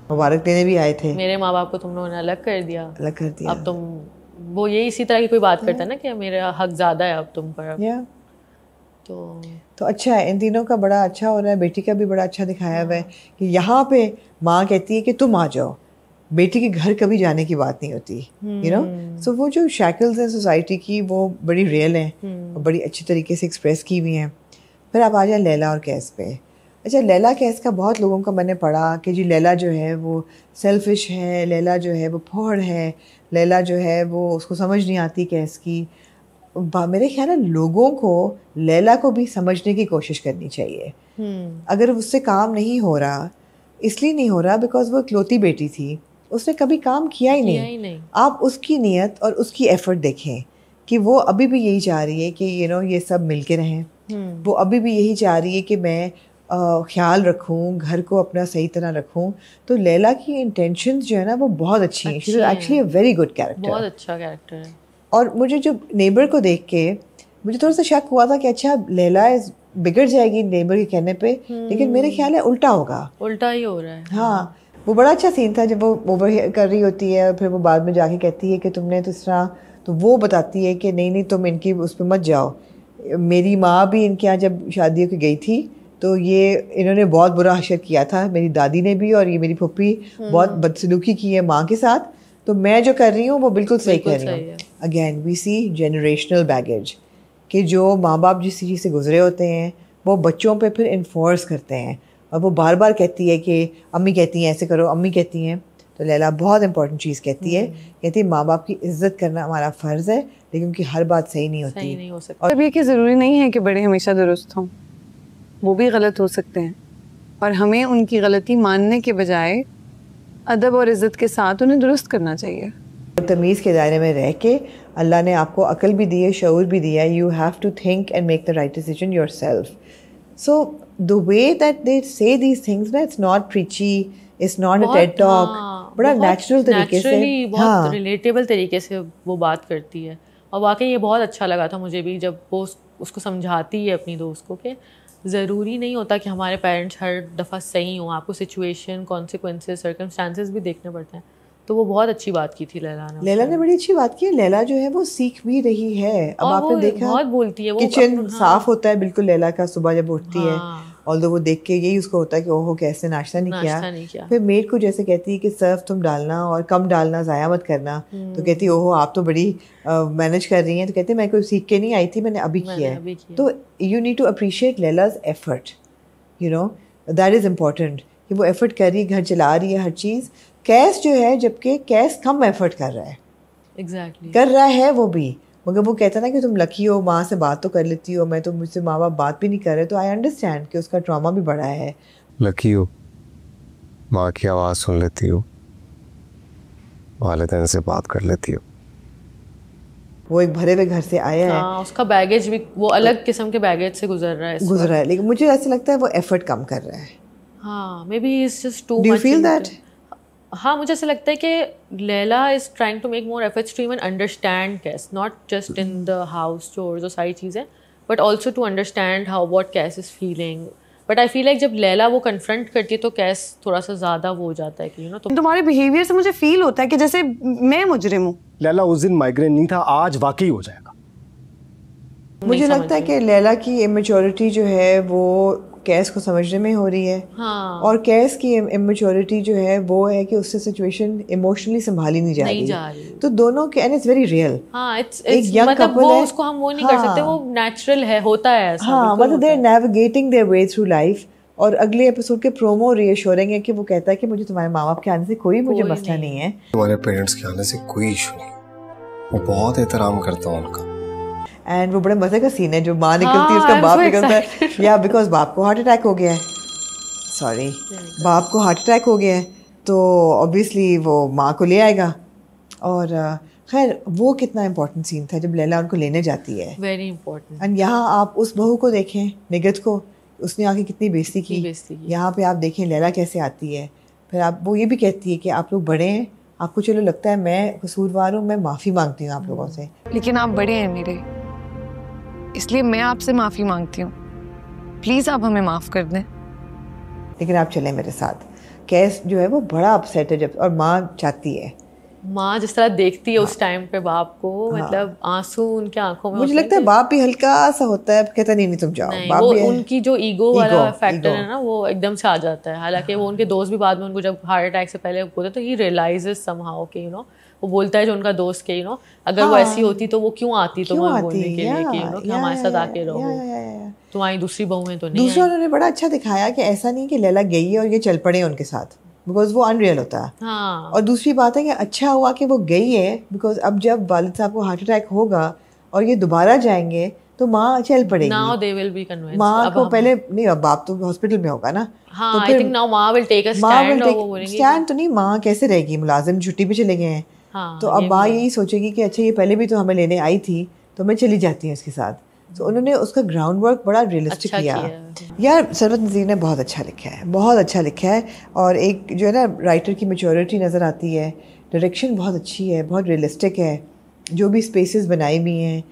मुबारक देने भी आए थे, मेरे माँ बाप को तुमने अलग कर दिया, अलग कर दिया। अब तुम, वो ये इसी तरह की कोई बात करता है ना कि मेरा हक ज्यादा है अब तुम पर अब। या तो अच्छा है, इन तीनों का बड़ा अच्छा हो रहा है, बेटी का भी बड़ा अच्छा दिखाया हुआ है कि यहाँ पे माँ कहती है कि तुम आ जाओ, बेटी के घर कभी जाने की बात नहीं होती, यू नो। सो वो जो शैकल्स हैं सोसाइटी की वो बड़ी रियल हैं और बड़ी अच्छी तरीके से एक्सप्रेस की हुई हैं। फिर आप आ जाए लैला और कैस पे। अच्छा, लैला कैस का बहुत लोगों का मैंने पढ़ा कि जी लैला जो है वो सेल्फिश है, लैला जो है वो फौड़ है, लैला जो है वो उसको समझ नहीं आती कैस की। मेरे ख्याल है लोगों को लैला को भी समझने की कोशिश करनी चाहिए। अगर उससे काम नहीं हो रहा, इसलिए नहीं हो रहा बिकॉज वो इकलौती बेटी थी, उसने कभी काम किया ही नहीं। आप उसकी नीयत और उसकी एफर्ट देखें कि वो अभी भी यही चाह रही है कि यू नो ये सब मिल के रहें। वो अभी भी यही चाह रही है कि मैं ख्याल रखूं, घर को अपना सही तरह रखूं। तो लैला की इंटेंशंस जो है ना वो बहुत अच्छी हैं। She is actually a very good character, बहुत अच्छा कैरेक्टर है। और मुझे जो नेबर को देख के मुझे थोड़ा सा शक हुआ था कि अच्छा लैला बिगड़ जाएगी नेबर के कहने पे, लेकिन मेरे ख्याल है उल्टा होगा, उल्टा ही हो रहा है। हाँ, वो बड़ा अच्छा सीन था जब वो ओवर कर रही होती है और फिर वो बाद में जाके कहती है कि तुमने तो इस तरह, तो वो बताती है कि नहीं नहीं तुम इनकी उस पर मत जाओ। मेरी माँ भी इनके यहाँ जब शादियों की गई थी तो ये इन्होंने बहुत बुरा हशर किया था, मेरी दादी ने भी, और ये मेरी फुप्पी बहुत बदसलूकी की है माँ के साथ, तो मैं जो कर रही हूँ वो बिल्कुल सही कर रही हूँ। Again we see generational baggage कि जो माँ बाप जिस चीज़ से गुजरे होते हैं वो बच्चों पे फिर इन्फोर्स करते हैं, और वो बार बार कहती है कि अम्मी कहती हैं ऐसे करो, अम्मी कहती हैं। तो लैला बहुत इंपॉर्टेंट चीज़ कहती है, कहती है माँ बाप की इज्जत करना हमारा फ़र्ज़ है, लेकिन उनकी हर बात सही नहीं होती। सही नहीं हो सकता। और ये कि ज़रूरी नहीं है कि बड़े हमेशा दुरुस्त हों, वो भी गलत हो सकते हैं, और हमें उनकी गलती मानने के बजाय अदब और इज़्ज़त के साथ उन्हें दुरुस्त करना चाहिए। तमीज़ के दायरे में रह के अल्लाह ने आपको अकल भी दी है, शऊर भी दिया है। You have to think and make the right decision yourself. So the way that they say these things ना, it's not preachy, it's not a TED talk, बड़ा नेचुरल तरीके से, बहुत रिलेटेबल तरीके से वो बात करती है। और वाकई ये बहुत अच्छा लगा था मुझे भी जब वो उसको समझाती है अपनी दोस्त को कि ज़रूरी नहीं होता कि हमारे पेरेंट्स हर दफ़ा सही हों, आपको सिचुएशन, कॉन्सिक्वेंसेस, सर्कमस्टांसेस भी देखने पड़ते हैं। तो वो बहुत अच्छी बात की थी लैला ने। लैला ने बड़ी अच्छी बात की है। लैला जो है वो सीख भी रही है। अब और आपने वो देखा बहुत बोलती है, वो किचन साफ होता है बिल्कुल लैला का सुबह जब उठती है, हाँ। ऑल्दो वो देख के यही उसको होता है कि ओहो कैसे नाश्ता नहीं किया। फिर मेड को जैसे कहती है कि सर्व तुम डालना और कम डालना, ज़ाया मत करना। तो कहती है ओहो आप तो बड़ी मैनेज कर रही हैं। तो कहते हैं मैं कोई सीख के नहीं आई थी, मैंने अभी किया है। तो यू नीड टू अप्रिशिएट लैलाज effort, you know that is important कि वो एफर्ट कर रही है, घर चला रही है, हर चीज़। कैस जो है, जबकि कैस कम एफर्ट कर रहा है, एग्जैक्टली कर रहा है वो भी, मगर वो कहता ना कि तुम लकी हो, माँ से बात तो कर लेती हो, मैं तो मुझसे माँ बाप बात भी नहीं कर रहे। तो आई अंडरस्टैंड कि उसका ट्रॉमा भी बड़ा है। लकी हो, माँ की आवाज़ सुन लेती हो, वालिदैन से बात कर लेती हो। वो एक भरे हुए घर से आया है। हाँ, उसका बैगेज भी वो अलग किस्म के बैगेज से गुजर रहा है, लेकिन मुझे ऐसा लगता है वो एफर्ट कम कर रहा है। हाँ, maybe it's just too much. Do you feel that? हाँ, मुझे ऐसा लगता है कि Laila is trying to make more efforts to even understand Qais, not just in the house chores और सारी चीज़ें, but also to understand how what Qais is feeling. But I feel like जब लैला वो कन्फ्रंट करती है तो कैस थोड़ा सा ज़्यादा वो हो जाता है कि यू नो तुम्हारे बिहेवियर से मुझे फील होता है कि जैसे मैं मुजरिम हूँ। लैला उस दिन माइग्रेन नहीं था, आज वाकई हो जाएगा। मुझे लगता है कि लैला की इमेच्योरिटी जो है वो कैस को समझने में हो रही है। हाँ। और कैस की इमेच्योरिटी जो है वो है कि उससे सिचुएशन इमोशनली संभाली नहीं जा रही। तो दोनों के, एंड इट्स वेरी रियल। हाँ, इट्स मतलब वो उसको हम वो नहीं कर सकते, वो नेचुरल है, होता है ऐसा। हाँ, मतलब they are navigating their way through life. और अगले एपिसोड के प्रोमो रीअश्योरिंग है कि वो कहता है कि मुझे तुम्हारे माँ बाप के आने से कोई मुझे मसला नहीं है, तुम्हारे पेरेंट्स के आने से कोई इशू नहीं, वो बहुत एहतराम करता हूँ उनका। एंड वो बड़े मजे का सीन है, जो माँ निकलती है उसका बाप निकलता है, या बिकॉज बाप को हार्ट अटैक हो गया है, सॉरी बाप को हार्ट अटैक हो गया है, तो ऑब्वियसली वो माँ को ले आएगा। और खैर वो कितना इम्पोर्टेंट सीन था जब लैला उनको लेने जाती है, वेरी इंपॉर्टेंट। एंड यहाँ आप उस बहू को देखें, निगत को, उसने आके कितनी बेइज्जती की। यहाँ पे आप देखें लैला कैसे आती है, फिर आप वो ये भी कहती है कि आप लोग बड़े हैं, आपको चलो लगता है मैं कसूरवार हूँ, मैं माफ़ी मांगती हूँ आप लोगों से, लेकिन आप बड़े हैं मेरे, इसलिए मैं आपसे माफ़ी मांगती हूँ, प्लीज़ आप हमें माफ़ कर दें। लेकिन आप चलें मेरे साथ। कैस जो है वो बड़ा अपसेट है जब, और माँ चाहती है, माँ जिस तरह देखती है उस टाइम पे बाप को, मतलब आंसू उनके आंखों में। मुझे लगता है बाप भी हल्का सा होता है, कहता नहीं तुम जाओ। बाप वो भी उनकी जो ईगो वाला फैक्टर है ना, वो एकदम से आ जाता है। हालांकि वो उनके दोस्त भी बाद में उनको जब हार्ट अटैक से पहले बोलते तो ही रियलाइजेस समहाउ कि यू नो, वो बोलता है जो उनका दोस्त के यू नो, अगर वो ऐसी होती तो वो क्यों आती तुम्हें बोलने के लिए कि यू नो कि हमारे साथ आके रहो, तुम्हारी दूसरी बहू है तो नहीं। दूसरा उन्होंने बड़ा अच्छा दिखाया कि ऐसा नहीं कि लैला गई है और ये चल पड़े उनके साथ, बिकॉज वो अनरियल होता है। हाँ। और दूसरी बात है कि अच्छा हुआ कि वो गई है, बिकॉज अब जब वालिद साहब को हार्ट अटैक होगा और ये दोबारा जाएंगे तो माँ चल पड़ेगी। Now they will be convinced. माँ को पहले नहीं, अब बाप तो हॉस्पिटल में होगा ना। हाँ, तो I think now माँ will take a stand और वो बोलेंगी स्टैंड तो नहीं, माँ कैसे रहेगी, मुलाजिम छुट्टी पे चले गए हैं। हाँ, तो अब माँ यही सोचेगी कि अच्छा ये पहले भी तो हमें लेने आई थी तो मैं चली जाती हूँ इसके साथ। तो उन्होंने उसका ग्राउंड वर्क बड़ा रियलिस्टिक किया। यार सरवत नज़ीर ने बहुत अच्छा लिखा है, बहुत अच्छा लिखा है। और एक जो है ना राइटर की मैच्योरिटी नज़र आती है, डायरेक्शन बहुत अच्छी है, बहुत रियलिस्टिक है। जो भी स्पेसेस बनाई हुई हैं,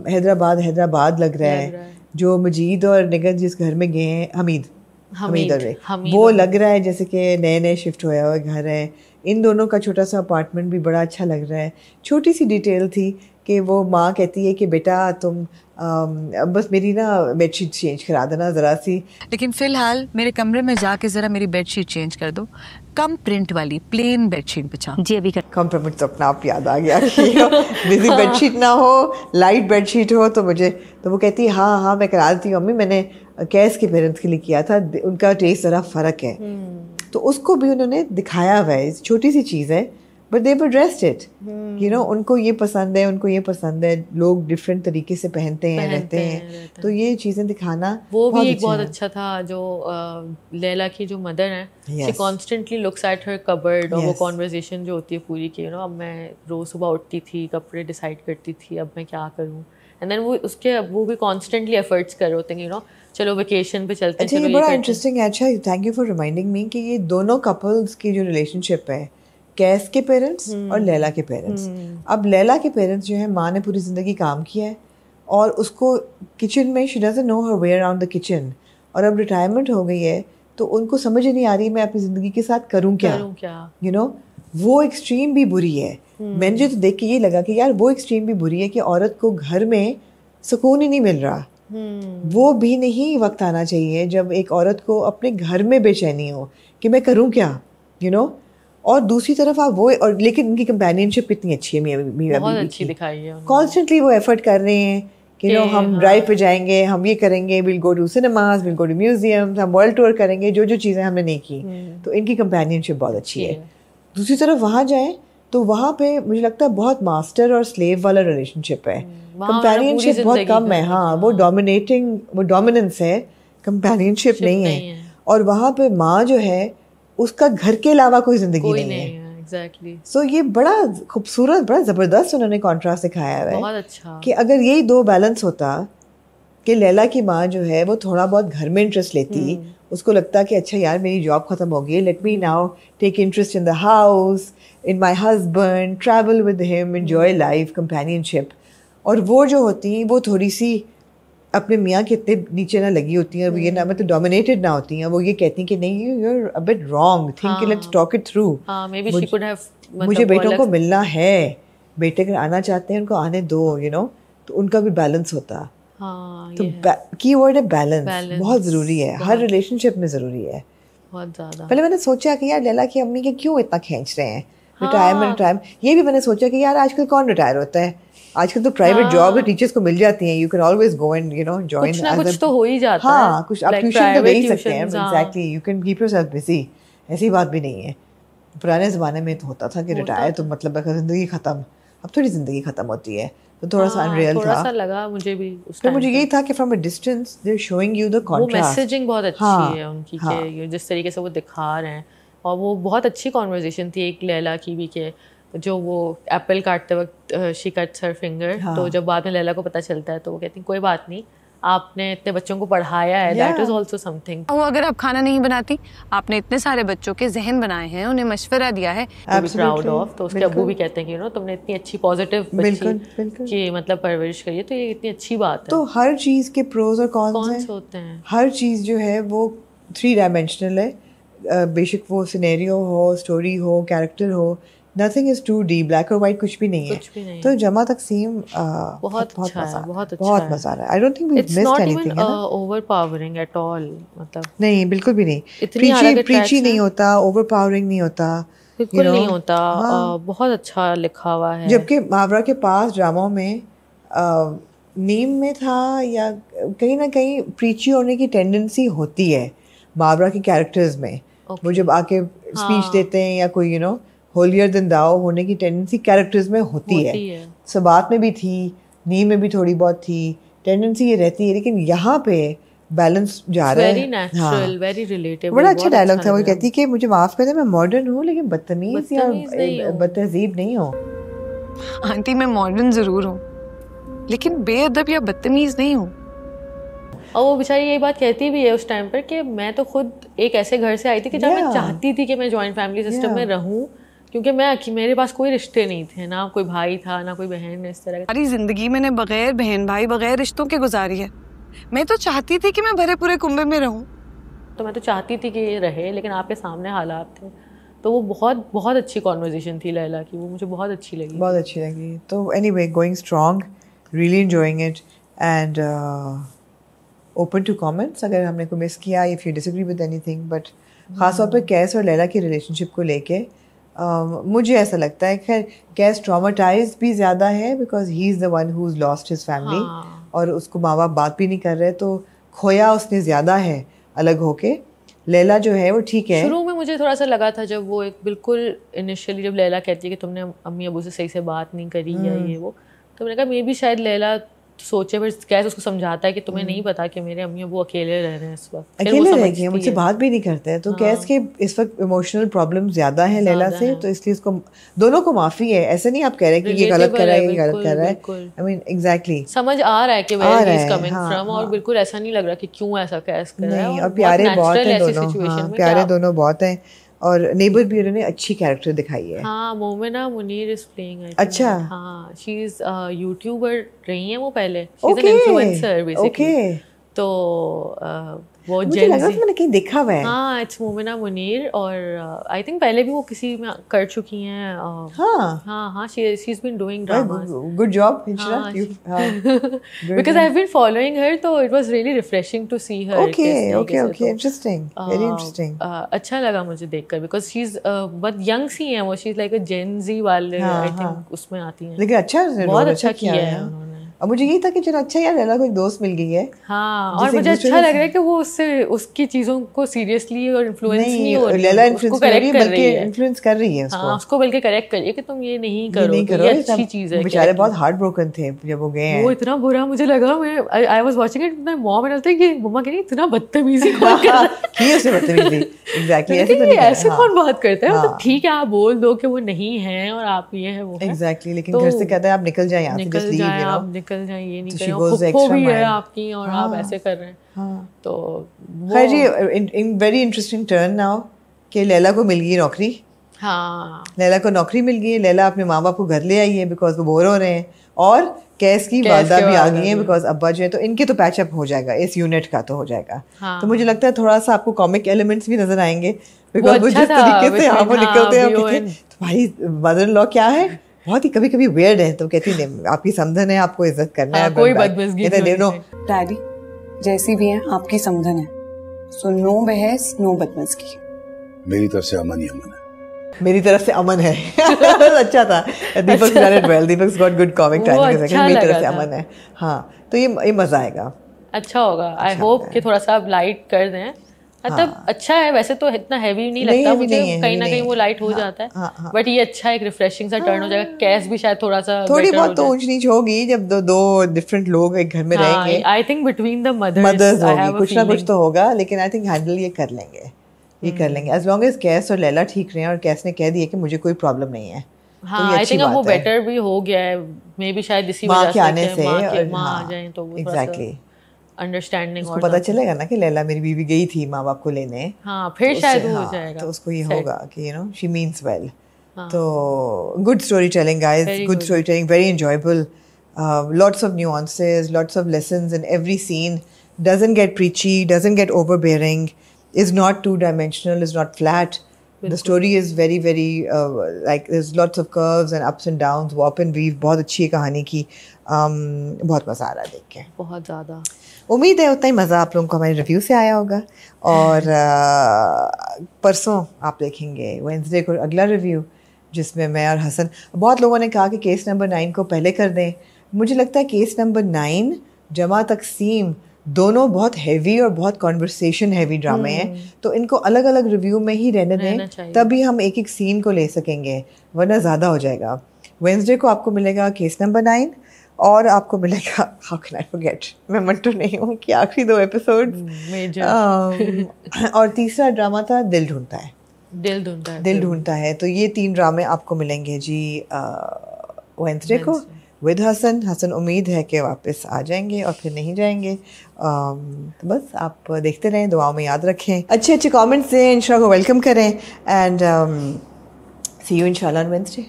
हैदराबाद लग रहा है। जो मजीद और निगत जिस घर में गए हैं, हमीद वो लग रहा है जैसे कि नए नए शिफ्ट होया हुआ घर है। इन दोनों का छोटा सा अपार्टमेंट भी बड़ा अच्छा लग रहा है। छोटी सी डिटेल थी कि वो माँ कहती है कि बेटा तुम बस मेरी ना बेडशीट चेंज करा देना ज़रा सी, लेकिन फ़िलहाल मेरे कमरे में जाके ज़रा मेरी बेडशीट चेंज कर दो, कम प्रिंट वाली प्लेन बेडशीट बिछा। जी अभी कम प्रिंट तो अपना आप याद आ गया कि बिजी बेडशीट ना हो, लाइट बेडशीट हो तो मुझे, तो वो कहती है हाँ मैं करा देती हूँ अम्मी, मैंने कैस के पेरेंट्स के लिए किया था, उनका टेस्ट ज़रा फ़र्क है। तो उसको भी उन्होंने दिखाया हुआ है, छोटी सी चीज़ है but they addressed it, you know, उनको ये पसंद है, उनको ये पसंद है, लोग डिफरेंट तरीके से पहनते हैं रहते हैं, तो ये चीज़ें दिखाना वो भी एक बहुत अच्छा था। जो लैला की जो मदर है, she constantly looks at her cupboard, और वो कॉन्वर्जेशन जो होती है पूरी की, यू नो, अब मैं रोज़ सुबह उठती थी, कपड़े डिसाइड करती थी, अब मैं क्या करूँ, एंड देन वो भी कॉन्स्टेंटली एफर्ट्स कर रहे होते हैं, यू नो, चलो वेकेशन पे चलते हैं। अच्छा, ये बड़ा इंटरेस्टिंग है। अच्छा, thank you for reminding me कि ये दोनों कपल्स की जो रिलेशनशिप है, कैस के पेरेंट्स और लैला के पेरेंट्स। अब लैला के पेरेंट्स जो है, माँ ने पूरी ज़िंदगी काम किया है और उसको किचन में she doesn't know her way around the kitchen, और अब रिटायरमेंट हो गई है तो उनको समझ ही नहीं आ रही मैं अपनी ज़िंदगी के साथ करूँ क्या, यू नो वो एक्सट्रीम भी बुरी है। मुझे तो देख के ये लगा कि यार वो एक्सट्रीम भी बुरी है कि औरत को घर में सुकून ही नहीं मिल रहा। वो भी नहीं वक्त आना चाहिए जब एक औरत को अपने घर में बेचैनी हो कि मैं करूँ क्या, यू नो। और दूसरी तरफ आप वो, और लेकिन उनकी कंपेनियनशिप कितनी अच्छी है मियां बीवी की, कॉन्स्टेंटली वो एफर्ट कर रहे हैं कि नो हम ड्राइव पे जाएंगे, हम ये करेंगे, will go to cinemas, will go to museums, हम वर्ल्ड टूर करेंगे, जो जो चीज़ें हमने नहीं की। तो इनकी कंपेनियनशिप बहुत अच्छी है। दूसरी तरफ वहाँ जाएं तो वहाँ पे मुझे लगता है बहुत मास्टर और स्लेव वाला रिलेशनशिप है, कंपेनियनशिप बहुत कम है। हाँ, वो डोमिनेटिंग, वो डोमिनेंस है, कंपेनियनशिप नहीं है। और वहाँ पे माँ जो है उसका घर के अलावा कोई जिंदगी नहीं है। Exactly. So ये बड़ा खूबसूरत, बड़ा ज़बरदस्त उन्होंने कॉन्ट्रास्ट दिखाया है बहुत अच्छा कि अगर यही दो बैलेंस होता कि लैला की माँ जो है वो थोड़ा बहुत घर में इंटरेस्ट लेती, उसको लगता कि अच्छा यार मेरी जॉब ख़त्म हो गई, let me now take interest in the house, in my husband, travel with him, enjoy life, companionship. और वो जो होती वो थोड़ी सी अपने मियाँ के इतने नीचे ना लगी होती हैं, वो ये ना मतलब डोमिनेटेड ना होती हैं, वो ये कहती हैं कि नहीं you are a bit wrong, think let's talk it through, मुझे बेटों को मिलना है, बेटे अगर आना चाहते हैं उनको आने दो, यू नो। तो उनका भी बैलेंस होता। तो की वर्ड है बैलेंस, बहुत ज़रूरी है, हर रिलेशनशिप में ज़रूरी है, बहुत ज़्यादा। पहले मैंने सोचा कि यार लैला की अम्मी के क्यों इतना खींच रहे हैं रिटायरमेंट, ये भी मैंने सोचा कि यार आजकल कौन रिटायर होता है, आजकल तो प्राइवेट जॉब टीचर्स को मिल जाती हैं, you can always go and you know join, कुछ ना कुछ तो हो ही जाता है। हाँ, कुछ आप ट्यूशन तो दे ही सकते हैं, exactly, you can keep yourself busy, ऐसी बात भी नहीं है। पुराने ज़माने में तो होता था कि रिटायर तो मतलब ज़िंदगी ख़त्म, अब थोड़ी ज़िंदगी ख़त्म होती है, तो थोड़ा सा अनरियल था, थोड़ा सा लगा मुझे भी उस टाइम। मुझे यही था कि from a distance they are showing you the contrast, वो मैसेजिंग बहुत अच्छी है उनकी कि जिस तरीके से वो दिखा रहे हैं, और वो बहुत अच्छी कॉन्वर्जेशन थी एक लैला की भी कि जो वो एप्पल काटते वक्त शी कट्स हर फिंगर, तो जब बाद में लैला को पता चलता है तो वो कहती कोई बात नहीं, आपने इतने बच्चों को पढ़ाया है, दैट इज आल्सो समथिंग। वो अगर आप खाना नहीं बनाती, आपने इतने सारे बच्चों के जहन बनाए हैं, उन्हें मशवरा दिया है, प्राउड ऑफ। तो उसके अब्बू भी कहते हैं कि यू नो तुमने इतनी अच्छी पॉजिटिव बच्ची की मतलब परवरिश करी है, तो ये इतनी अच्छी बात है। तो हर चीज़ के प्रोज और कॉन्स होते हैं, हर चीज़ जो है वो 3 डायमेंशनल है, बेशक वो सिनेरियो हो, स्टोरी हो, कैरेक्टर हो, नथिंग इज 2D, ब्लैक और वाइट कुछ भी नहीं है। तो जमा तकसीम बहुत अच्छा है, बहुत मजा आ रहा है। I don't think we missed anything, overpowering at all, मतलब नहीं, बिल्कुल भी नहीं, प्रीची नहीं होता, ओवरपावरिंग नहीं होता, बिल्कुल नहीं होता। बहुत अच्छा लिखा हुआ है। जबकि मावरा के पास ड्रामों में नीम में था या कहीं ना कहीं प्रीची होने की टेंडेंसी होती है मावरा के कैरेक्टर्स में। वो जब आके स्पीच देते हैं या कोई यू नो होलियर देन दाओ होने की टेंडेंसी कैरेक्टर्स में होती है। सबात में भी थी, नीम में भी थोड़ी बहुत थी, टेंडेंसी ये रहती है, लेकिन यहाँ पे बैलेंस जा रहा है। Very natural, very relatable. बड़ा अच्छा डायलॉग था, वो कहती कि मुझे माफ कर दे, मैं मॉडर्न हूँ लेकिन बदतमीज या बदतहजीब नहीं हूँ। आंटी मैं मॉडर्न जरूर हूँ लेकिन बेअदब या बदतमीज नहीं हूँ। और वो बेचारी यही बात कहती भी है उस टाइम पर कि मैं तो खुद एक ऐसे घर से आई थी कि जब मैं चाहती थी कि मैं जॉइंट फैमिली सिस्टम में रहूं, क्योंकि मेरे पास कोई रिश्ते नहीं थे, ना कोई भाई था ना कोई बहन, इस तरह सारी जिंदगी मैंने बगैर बहन भाई बगैर रिश्तों के गुजारी है। मैं तो चाहती थी कि मैं भरे पूरे कुंबे में रहूं, तो मैं तो चाहती थी कि ये रहे, लेकिन आपके सामने हालात थे। तो वो बहुत बहुत अच्छी कॉन्वर्जेशन थी लैला की, वो मुझे बहुत अच्छी लगी। तो anyway, going strong, really enjoying it, and open to comments अगर हमने को मिस किया, if you disagree with anything. But ख़ासतौर पर कैस और लैला की रिलेशनशिप को लेके मुझे ऐसा लगता है खैर कैस ट्रॉमाटाइज भी ज़्यादा है because he is the one who is lost his family, और उसको माँ बाप बात भी नहीं कर रहे, तो खोया उसने ज़्यादा है अलग होके। लैला जो है वो ठीक है। शुरू में मुझे थोड़ा सा लगा था जब वो एक बिल्कुल इनिशियली जब लैला कहती है कि तुमने अम्मी अबू से सही से बात नहीं करी या ये वो, तो मैंने कहा मे भी शायद लैला सोचे, पर कैसे उसको समझाता है कि तुम्हें नहीं पता कि मेरे अम्मी वो अकेले रह रहे हैं इस वक्त, अकेले रह गए, मुझसे बात भी नहीं करते हैं। तो कैस के इस वक्त इमोशनल प्रॉब्लम ज्यादा है लैला से, तो इसलिए उसको दोनों को माफी है। ऐसे नहीं आप कह रहे कि ये गलत कर रहा है, ये गलत कर रहा है। आई मीन एग्जैक्टली समझ आ रहा है कि where he is coming from, और बिल्कुल ऐसा नहीं लग रहा कि क्यों ऐसा कैस कर रहा है। और प्यारे बहुत हैं दोनों, प्यारे दोनों बहुत हैं। और नेबर भी उन्होंने अच्छी कैरेक्टर दिखाई है। हाँ, मोमिना मुनीर इज प्लेइंग। अच्छा। हाँ, शी इज यूट्यूबर रही है वो पहले, she is an influencer basically. तो वो मुझे लगा मैंने कहीं देखा हुआ है। हाँ, इट्स मोमिना मुनीर, और आई थिंक पहले भी वो किसी में कर चुकी हैं। हाँ, she is been doing dramas. Good job Insha, because I have been following her, तो it was really refreshing to see her. Okay, interesting, very interesting. अच्छा लगा मुझे देखकर, बिकॉज़ शी इज बहुत यंग सी है वो, she is like a Gen Z वाले, आई थिंक उसमें आती हैं। लेकिन अच्छा, बहुत अच्छा किया है उन्होंने। अब मुझे यही था कि चलो अच्छा यार, लैला को एक दोस्त मिल गई है। हाँ, और मुझे अच्छा लग रहा है कि वो उससे उसकी चीजों को सीरियसली और इन्फ्लुएंस नहीं हो रही है, लैला इन्फ्लुएंस कर रही है, बल्कि इन्फ्लुएंस कर रही है उसको। हाँ, उसको बल्कि करेक्ट करिए कि तुम ये नहीं करो, ये अच्छी चीज है। बेचारे बहुत हार्ट ब्रोकन थे जब वो गए हैं। वो इतना बुरा मुझे लगा, मैं I was watching it, my mom and I कि मम्मा कह रही इतना बदतमीजी कौन कर रहा है, की उससे बदतमीजी। एग्जैक्टली, ऐसे कौन बात करता है? मतलब ठीक है, आप बोल दो कि वो नहीं है और आप ये है वो है। एग्जैक्टली, लेकिन घर से कहता है आप निकल जाए यहाँ से, जस्ट लीव, यू नो, आप निकल जाए, ये नहीं करें, खुद भी है आपकी और आप ऐसे कर रहे हैं। हाँ। तो खैर जी, in very interesting turn now कि लैला को मिल गई नौकरी। हाँ, लैला को नौकरी मिल गई है। लैला अपने माँ बाप को घर ले आई है बिकॉज वो बोर हो रहे हैं, और कैस की वालदा भी आ गई है बिकॉज अब्बा जो है, तो इनके तो पैचअप हो जाएगा, इस यूनिट का तो हो जाएगा। हाँ। तो मुझे लगता है थोड़ा सा आपको कॉमिक एलिमेंट्स भी नजर आएंगे, बिकॉज वो जिस तरीके से यहाँ वो निकलते हैं, तुम्हारी मदर इन लॉ क्या है, बहुत ही कभी कभी वियर्ड है, तो कहती नहीं आपकी समधन है, आपको इज्जत करना है, कोई बदमज़गी नहीं। डैडी जैसी भी है आपकी समधन है, सो नो बहस, नो बदमज़गी। मेरी तरफ से अमन ही अमन है। मेरी तरफ से अमन है। अच्छा था, Deepak done it well, Deepak got good comic timing. मेरी तरफ से अमन है। हाँ, तो ये मजा आएगा, अच्छा होगा। आई होप कि थोड़ा सा आप लाइट कर दें, मतलब अच्छा है। वैसे तो इतना हैवी नहीं लगता मुझे, कहीं ना कहीं वो लाइट हो जाता है, बट ये अच्छा एक रिफ्रेशिंग सा टर्न हो जाएगा। कैस भी शायद थोड़ा सा थोड़ी बहुत तो ऊंच नीच होगी जब दो डिफरेंट लोग एक घर में रहेंगे। I think between the mothers होगी, कुछ ना कुछ तो होगा, लेकिन आई थिंक हैंडल ये कर लेंगे, ये कर लेंगे, एज लॉन्ग एज कैस और लैला ठीक रहे हैं, और कैस ने कह दिया कि मुझे कोई प्रॉब्लम नहीं है। हाँ, आई थिंक अब वो बेटर भी हो गया है, मे बी शायद इसी वजह से आने से माँ आ जाए तो एग्जैक्टली अंडरस्टैंडिंग, उसको पता चलेगा ना कि लैला मेरी बीवी गई थी माँ बाप को लेने। हाँ, फिर तो शायद हो जाएगा, तो उसको ये होगा कि you know she means well. तो good story telling guys, good story telling, very enjoyable, lots of nuances, lots of lessons in every scene, doesn't get preachy, doesn't get overbearing, is not two-dimensional, is not flat. The story is very very like there's lots of curves and ups and downs, warp and weave, बहुत अच्छी है कहानी की। बहुत मज़ा आ रहा है देख के, बहुत ज़्यादा। उम्मीद है उतना ही मज़ा आप लोगों को हमारे रिव्यू से आया होगा, और परसों आप देखेंगे वेडनेसडे को अगला रिव्यू, जिसमें मैं और हसन, बहुत लोगों ने कहा कि केस नंबर 9 को पहले कर दें। मुझे लगता है केस नंबर 9 जमा तकसीम दोनों बहुत हैवी और बहुत कॉन्वर्सेशन हैवी ड्रामे हैं, तो इनको अलग अलग रिव्यू में ही रहने दें, तभी हम एक एक सीन को ले सकेंगे, वरना ज़्यादा हो जाएगा। वेडनेसडे को आपको मिलेगा केस नंबर 9, और आपको मिलेगा हाउ कैन आई फॉरगेट, मैं मंटू नहीं हूँ, कि आखिरी 2 एपिसोड, और तीसरा ड्रामा था दिल ढूंढता है। दिल ढूंढता है। तो ये 3 ड्रामे आपको मिलेंगे जी वेडनेसडे को विद हसन। उम्मीद है कि वापस आ जाएंगे, और फिर नहीं जाएंगे। तो बस आप देखते रहें, दुआओं में याद रखें, अच्छे अच्छे कमेंट्स दें, इंशाल्लाह को वेलकम करें, एंड सी यू इंशाल्लाह ऑन वेडनेसडे।